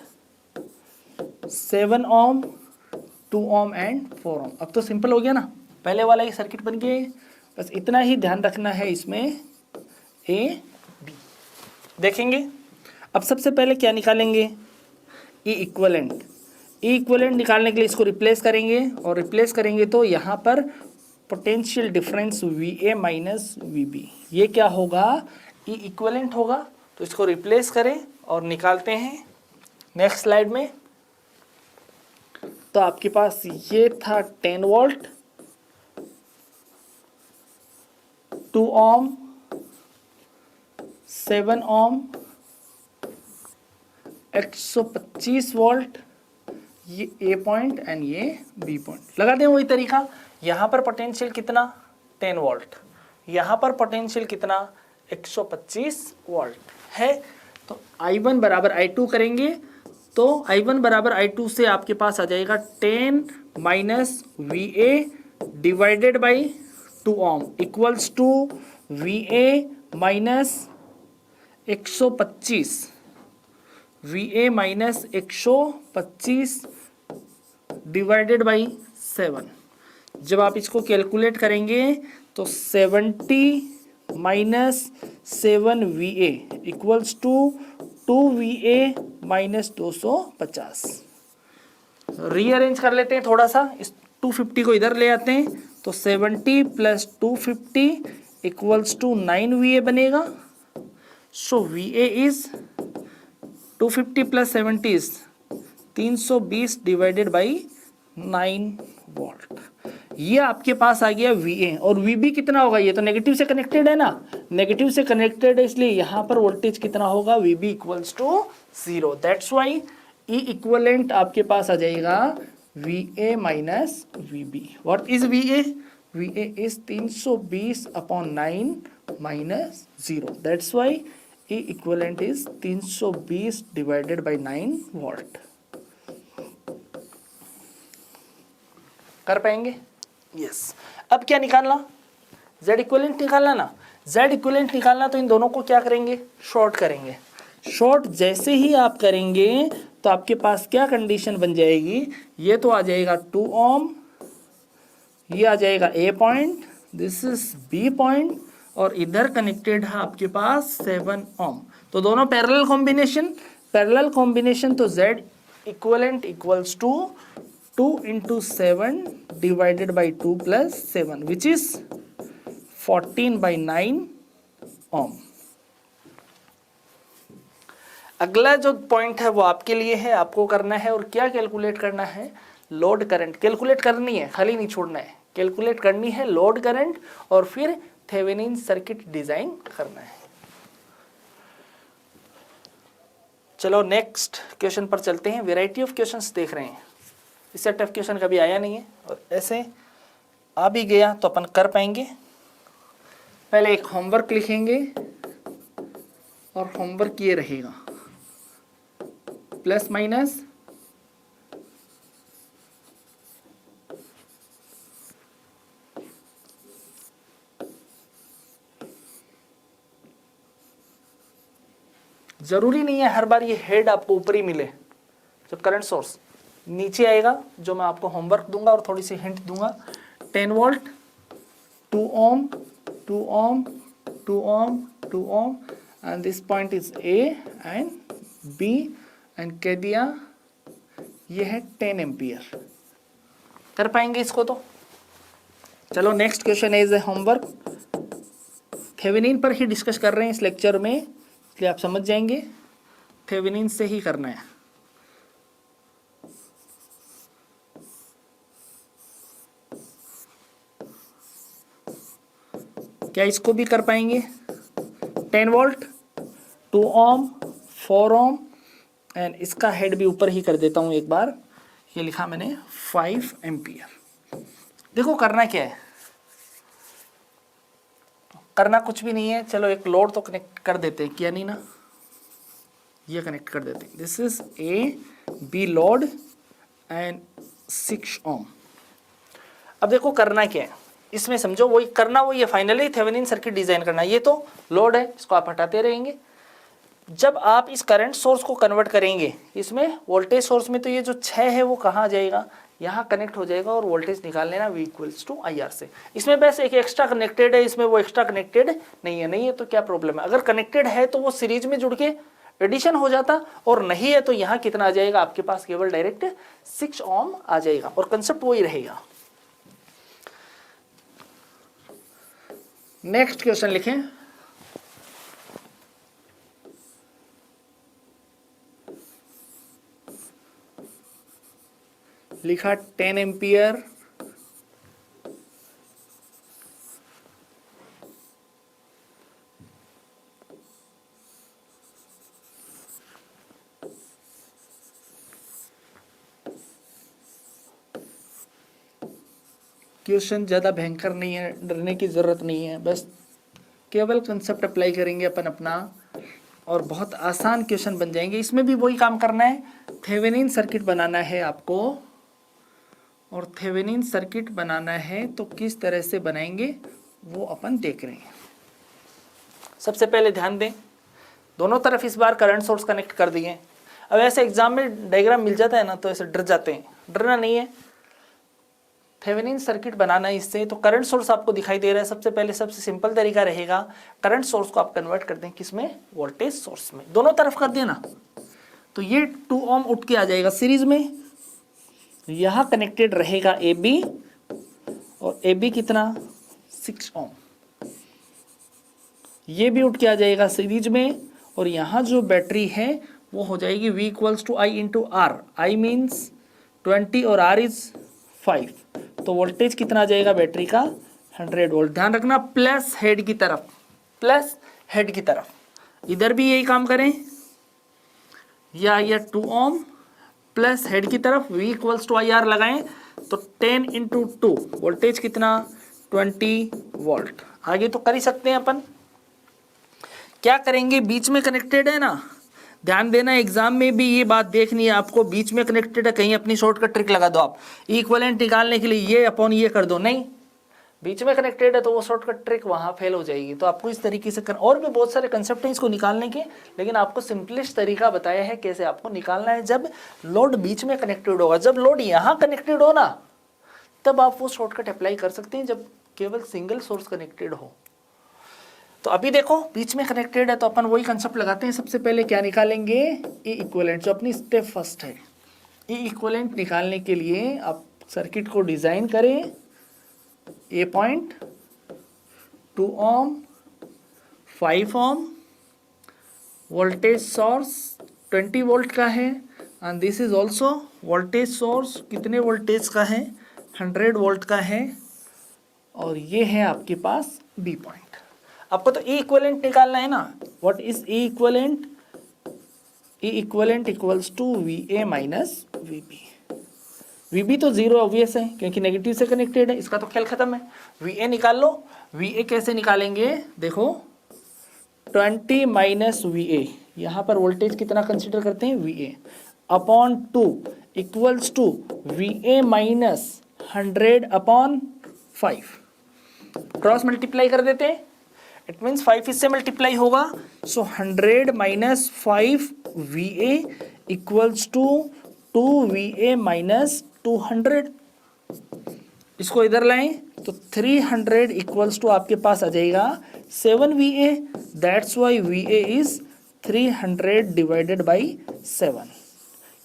7 ohm, 2 ohm and 4 ohm। अब तो सिंपल हो गया ना, पहले वाला ही सर्किट बन गया। बस इतना ही ध्यान रखना है इसमें A B। देखेंगे अब सबसे पहले क्या निकालेंगे? E equivalent. E इक्विवेलेंट निकालने के लिए इसको रिप्लेस करेंगे, और रिप्लेस करेंगे तो यहाँ पर potential difference VA minus VB, ये क्या होगा? E इक्विवेलेंट होगा। तो इसको रिप्लेस करें और निकालते हैं नेक्स्ट स्लाइड में। तो आपके पास ये था 10 वोल्ट, 2 ohm, 7 ohm, 125 वोल्ट, ये A पॉइंट एंड ये B पॉइंट। लगा दें वही तरीका। यहाँ पर पोटेंशियल कितना? 10 वोल्ट, यहाँ पर पोटेंशियल कितना? 125 वोल्ट है। तो I1 बराबर I2 करेंगे तो I1 बराबर I2 से आपके पास आ जाएगा 10 minus VA divided by 2 ohm equals to VA minus 125, VA minus 125 divided by 7। जब आप इसको कैलकुलेट करेंगे तो 70 minus 7 VA equals to 2 VA minus 250। Rearrange कर लेते हैं थोड़ा सा, इस 250 को इधर ले आते हैं तो 70 प्लस 250 इक्वल्स टू 9 VA बनेगा। सो VA is 250 plus 70 is 320 divided by 9 volt. ये आपके पास आ गया VA, और VB कितना होगा? ये तो नेगेटिव से कनेक्टेड है ना, नेगेटिव से कनेक्टेड है, इसलिए यहाँ पर वोल्टेज कितना होगा? VB equals to 0। That's why E equivalent आपके पास आ जाएगा VA minus VB। What is VA? VA is 320 upon 9 minus 0। That's why E equivalent is 320 divided by 9 volt. कर पाएंगे? यस। अब क्या निकालना? Z इक्विवेलेंट निकालना ना। Z इक्विवेलेंट निकालना तो इन दोनों को क्या करेंगे, शॉर्ट करेंगे। शॉर्ट जैसे ही आप करेंगे तो आपके पास क्या कंडीशन बन जाएगी, ये तो आ जाएगा 2 ओम, ये आ जाएगा A point, this is B point, और इधर कनेक्टेड है आपके पास 7 ओम। तो दोनों पैरेलल कॉम्बिनेशन, तो Z equivalent equals to 2 into 7 divided by 2 plus 7 which is 14/9 ओम। अगला जो पॉइंट है वो आपके लिए है, आपको करना है और क्या कैलकुलेट करना है, लोड करंट कैलकुलेट करनी है, खाली नहीं छोड़ना है, कैलकुलेट करनी है लोड करंट और फिर थेवेनिन सर्किट डिजाइन करना है। चलो नेक्स्ट क्वेश्चन पर चलते हैं। वैरायटी ऑफ क्वेश्चंस देख रहे हैं, इससे टफ क्वेश्चन कभी आया नहीं है और ऐसे आ भी गया तो अपन कर पाएंगे। पहले एक होमवर्क लिखेंगे और होमवर्क ये रहेगा प्लस माइनस जरूरी नहीं है हर बार ये हेड आपको ऊपर ही मिले, जो करंट सोर्स नीचे आएगा, जो मैं आपको होमवर्क दूंगा और थोड़ी सी हिंट दूंगा। 10 volt, 2 ohm, 2 ohm, 2 ohm, 2 ohm, and this point is A and B and कह दिया ये है 10 एम्पियर। कर पाएंगे इसको तो? चलो next question is a homework. Thevenin पर ही डिस्कस कर रहे हैं इस लेक्चर में, इसलिए आप समझ जाएंगे थेवेनिन से ही करना है। क्या इसको भी कर पाएंगे? 10 वोल्ट, 2 ओम, 4 ओम, एंड इसका हेड भी ऊपर ही कर देता हूं एक बार, ये लिखा मैंने 5 एम्पियर। देखो करना क्या है, करना कुछ भी नहीं है। चलो एक लोड तो कनेक्ट कर देते हैं, किया नहीं ना, ये कनेक्ट कर देते हैं। This is A B load and 6 ओम। अब देखो करना क्या है इसमें, समझो वही करना, वही है फाइनली थेवेनिन सर्किट डिजाइन करना। ये तो लोड है, इसको आप हटाते रहेंगे। जब आप इस करंट सोर्स को कन्वर्ट करेंगे इसमें वोल्टेज सोर्स में, तो ये जो 6 है वो कहाँ आ जाएगा, यहाँ कनेक्ट हो जाएगा और वोल्टेज निकाल लेना V इक्वल्स टू IR से। इसमें बस एक एक्स्ट्रा कनेक्टेड है, इसमें वो एक्स्ट्रा कनेक्टेड नहीं है तो क्या प्रॉब्लम है? अगर कनेक्टेड है तो वो सीरीज में जुड़ के एडिशन हो जाता, और नहीं है तो यहाँ कितना आ जाएगा आपके पास, केवल डायरेक्ट 6 ओम आ जाएगा और कंसेप्ट वही रहेगा। नेक्स्ट क्वेश्चन लिखें। लिखा 10 एम्पियर, क्वेश्चन ज़्यादा भयंकर नहीं है, डरने की ज़रूरत नहीं है, बस केवल कंसेप्ट अप्लाई करेंगे अपन अपना और बहुत आसान क्वेश्चन बन जाएंगे। इसमें भी वही काम करना है, थेवेनिन सर्किट बनाना है आपको, और थेवेनिन सर्किट बनाना है तो किस तरह से बनाएंगे वो अपन देख रहे हैं। सबसे पहले ध्यान दें, दोनों तरफ इस बार करंट सोर्स कनेक्ट कर दिए। अब ऐसे एग्जाम में डायग्राम मिल जाता है ना तो ऐसे डर जाते हैं, डरना नहीं है। थेवेनिन सर्किट बनाना है इससे, तो करंट सोर्स आपको दिखाई दे रहा है। सबसे पहले सबसे सिंपल तरीका रहेगा, करंट सोर्स को आप कन्वर्ट कर दें किसमें, वोल्टेज सोर्स में, दोनों तरफ कर देना। तो ये 2 ओम उठ के आ जाएगा सीरीज में, यहां कनेक्टेड रहेगा AB, और AB कितना 6 ओम, ये भी उठ के आ जाएगा सीरीज में, और यहां जो बैटरी है वो हो जाएगी V equals to I into R। I means 20 और R इज 5, तो वोल्टेज कितना आ जाएगा बैटरी का 100 वोल्ट। ध्यान रखना प्लस हेड की तरफ, प्लस हेड की तरफ। इधर भी यही काम करें, या 2 ओम प्लस हेड की तरफ V इक्वल्स टू IR लगाएं तो 10 इंटू 2 वोल्टेज कितना 20 वोल्ट। आगे तो कर ही सकते हैं अपन। क्या करेंगे, बीच में कनेक्टेड है ना, ध्यान देना एग्जाम में भी ये बात देखनी है आपको, बीच में कनेक्टेड है, कहीं अपनी शॉर्टकट ट्रिक लगा दो आप, इक्विवेलेंट निकालने के लिए ये अपॉन ये कर दो, नहीं, बीच में कनेक्टेड है तो वो शॉर्टकट ट्रिक वहाँ फेल हो जाएगी। तो आपको इस तरीके से और भी बहुत सारे कंसेप्ट हैं इसको निकालने के, लेकिन आपको सिंपलेस्ट तरीका बताया है कैसे आपको निकालना है। जब लोड बीच में कनेक्टेड होगा, जब लोड यहाँ कनेक्टेड हो ना, तब आप वो शॉर्टकट अप्लाई कर सकते हैं, जब केवल सिंगल सोर्स कनेक्टेड हो। तो अभी देखो बीच में कनेक्टेड है तो अपन वही कंसेप्ट लगाते हैं। सबसे पहले क्या निकालेंगे, ए इक्विवेलेंट, जो अपनी स्टेप फर्स्ट है। ए इक्विवेलेंट निकालने के लिए आप सर्किट को डिजाइन करें। ए पॉइंट 2 ओम 5 ओम, वोल्टेज सोर्स 20 वोल्ट का है, and this is also voltage source कितने वोल्टेज का है, 100 वोल्ट का है, और ये है आपके पास बी पॉइंट। आपको तो ए इक्विवेलेंट निकालना है ना। What is E equivalent, E equivalent equals to V A minus V B. V तो जीरो ऑब्वियस है क्योंकि नेगेटिव से कनेक्टेड है, इसका तो खेल खत्म है। वी ए निकाल लो। वी ए कैसे निकालेंगे, देखो 20 माइनस वी ए, यहाँ पर वोल्टेज कितना कंसिडर करते हैं, V A upon 2 equals to V A minus 100 upon 5। Cross multiply कर देते हैं, इट मीन्स 5 इससे मल्टीप्लाई होगा। So 100 minus 5 V A equals to 2 V A minus 200। इसको इधर लाएं तो 300 इक्वल्स टू आपके पास आ जाएगा 7 V A. That's why V A is 300 divided by 7।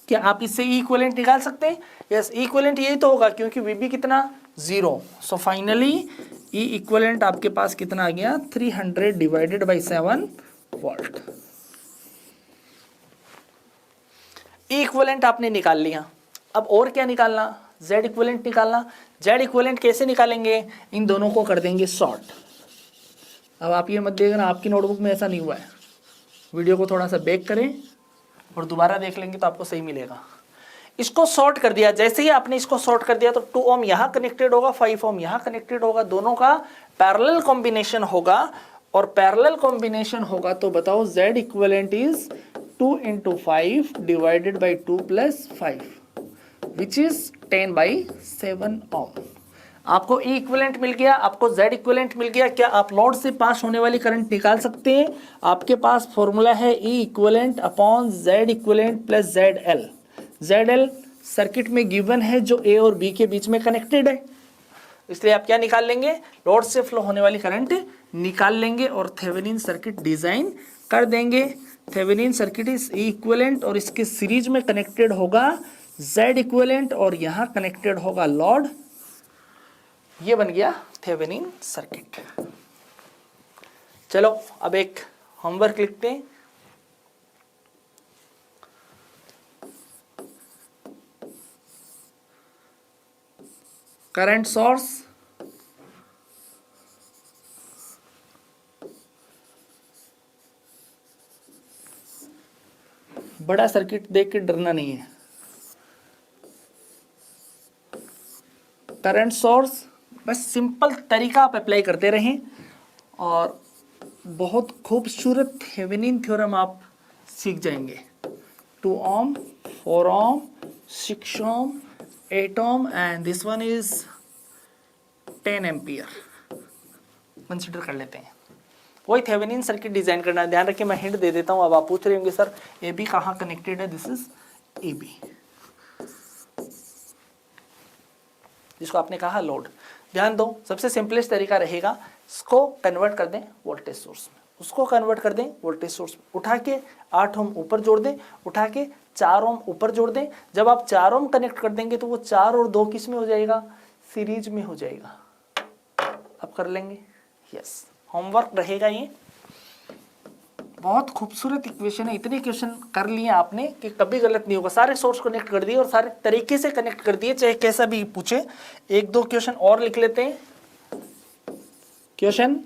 क्या आप इससे इक्विवेलेंट निकाल सकते हैं? यस, इक्विवेलेंट यही तो होगा क्योंकि वी बी कितना, 0। सो फाइनली ई इक्विवेलेंट आपके पास कितना आ गया, 300 divided by 7 volt. E equivalent आपने निकाल लिया। अब और क्या निकालना, जेड इक्विवेलेंट निकालना। जेड इक्विवेलेंट कैसे निकालेंगे, इन दोनों को कर देंगे शॉर्ट। अब आप ये मत देखना आपकी नोटबुक में ऐसा नहीं हुआ है, वीडियो को थोड़ा सा बैक करें और दोबारा देख लेंगे तो आपको सही मिलेगा। इसको शॉर्ट कर दिया, जैसे ही आपने इसको शॉर्ट कर दिया तो 2 ओम यहाँ कनेक्टेड होगा, 5 ओम यहाँ कनेक्टेड होगा, दोनों का पैरेलल कॉम्बिनेशन होगा। और पैरेलल कॉम्बिनेशन होगा तो बताओ Z equivalent is 2 × 5 divided by 2 + 5 which is 10/7 ओम। आपको ई इक्विवेलेंट मिल गया, आपको जेड इक्विवेलेंट मिल गया। क्या आप लोड से पास होने वाली करंट निकाल सकते हैं? आपके पास फॉर्मूला है E equivalent upon Z equivalent plus Z L. Z L circuit में गिवन है जो ए और बी के बीच में कनेक्टेड है, इसलिए आप क्या निकाल लेंगे, लोड से फ्लो होने वाली करंट निकाल लेंगे और थेवेनिन सर्किट डिजाइन कर देंगे। Thevenin circuit is E equivalent और इसके सीरीज में कनेक्टेड होगा जेड इक्विवेलेंट और यहाँ कनेक्टेड होगा लोड। ये बन गया थेवेनिन सर्किट। चलो अब एक होमवर्क लिखते हैं। करंट सोर्स, बड़ा सर्किट देख के डरना नहीं है। करंट सोर्स बस सिंपल तरीका आप अप्लाई करते रहें और बहुत खूबसूरत थेवेनिन थ्योरम आप सीख जाएंगे। 2 ohm, 4 Om, 6 Om, 8 Om and this one is 10 ampere consider कर लेते हैं। वही थेवेनिन सर्किट डिजाइन करना है। ध्यान रखिए मैं हिंट दे देता हूँ। अब आप पूछ रहे होंगे सर ए बी कहाँ कनेक्टेड है, दिस इज ए बी, जिसको आपने कहा लोड। ध्यान दो, सबसे सिंपलेस्ट तरीका रहेगा, इसको कन्वर्ट कर दें वोल्टेज सोर्स में, उसको कन्वर्ट कर दें वोल्टेज सोर्स में, उठा के 8 ओम ऊपर जोड़ दें, उठा के 4 ओम ऊपर जोड़ दें। जब आप 4 ओम कनेक्ट कर देंगे तो वो 4 और 2 किस में हो जाएगा, सीरीज में हो जाएगा। अब कर लेंगे, यस, होमवर्क रहेगा ये। बहुत खूबसूरत इक्वेशन है, इतने क्वेश्चन कर लिए आपने कि कभी गलत नहीं होगा। सारे सोर्स कनेक्ट कर दिए और सारे तरीके से कनेक्ट कर दिए, चाहे कैसा भी पूछे। 1-2 क्वेश्चन और लिख लेते हैं। क्वेश्चन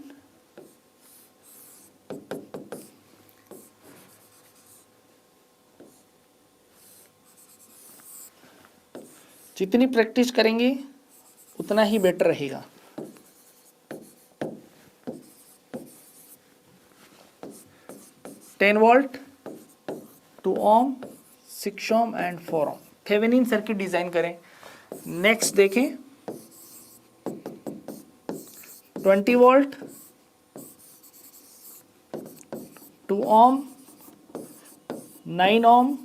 जितनी प्रैक्टिस करेंगे उतना ही बेटर रहेगा। Ten volt, 2 ohm, 6 ohm and 4 ohm Thevenin circuit design करें। नेक्स्ट देखें, 20 वोल्ट, 2 ओम, 9 ओम,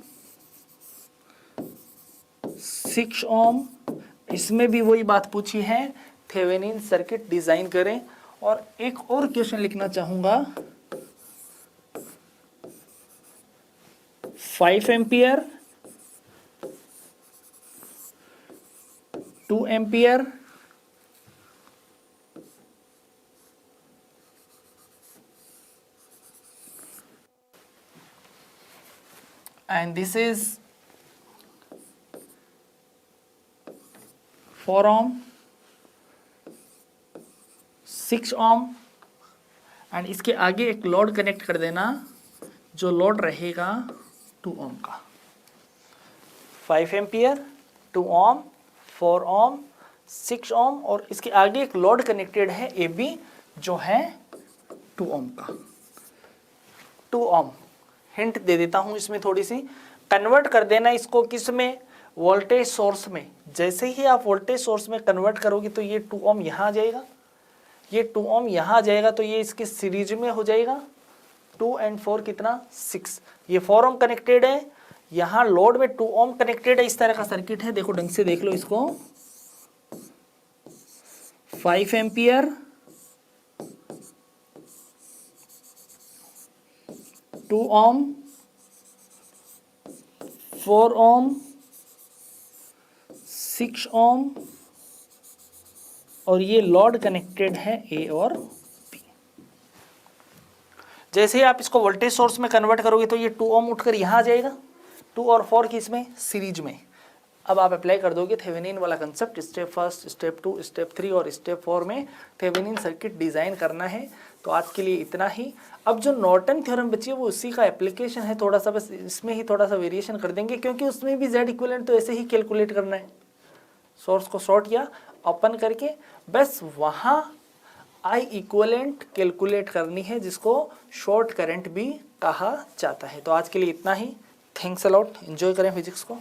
6 ओम। इसमें भी वही बात पूछी है, थेवेनिन सर्किट डिजाइन करें। और एक और क्वेश्चन लिखना चाहूंगा, 5 ampere, 2 ampere, and this is 4 ohm, 6 ohm, and इसके आगे एक लोड कनेक्ट कर देना, जो लोड रहेगा 2 ओम का। 5 एम्पियर, 2 ओम, 4 ओम, 6 ओम, और इसके आगे एक लोड कनेक्टेड है ए बी, जो है 2 ओम का। 2 ओम हिंट दे देता हूं इसमें थोड़ी सी, कन्वर्ट कर देना इसको किस में, वोल्टेज सोर्स में। जैसे ही आप वोल्टेज सोर्स में कन्वर्ट करोगे तो ये 2 ओम यहाँ आ जाएगा, ये 2 ओम यहाँ आ जाएगा, तो ये इसके सीरीज में हो जाएगा। 2 and 4 कितना, 6। ये 4 ओम कनेक्टेड है, यहाँ लोड में 2 ओम कनेक्टेड है। इस तरह का सर्किट है, देखो ढंग से देख लो इसको। 5 एम्पियर, 2 ओम, 4 ओम, 6 ओम, और ये लोड कनेक्टेड है ए और बी। जैसे ही आप इसको वोल्टेज सोर्स में कन्वर्ट करोगे तो ये 2 ओम उठकर यहाँ आ जाएगा, 2 और 4 किस में, सीरीज में। अब आप अप्लाई कर दोगे थेवेनिन वाला concept, step first, step 2, step 3 और स्टेप 4 में थेवेनिन सर्किट डिजाइन करना है। तो आज के लिए इतना ही। अब जो नॉर्टन थ्योरम बची है वो उसी का एप्लीकेशन है, थोड़ा सा बस इसमें ही थोड़ा सा वेरिएशन कर देंगे, क्योंकि उसमें भी जेड इक्विवेलेंट तो ऐसे ही कैलकुलेट करना है। सोर्स को शॉर्ट या ओपन करके बस वहाँ आई इक्विवेलेंट कैलकुलेट करनी है, जिसको शॉर्ट करंट भी कहा जाता है। तो आज के लिए इतना ही। थैंक्स अ लॉट, एंजॉय करें फिजिक्स को।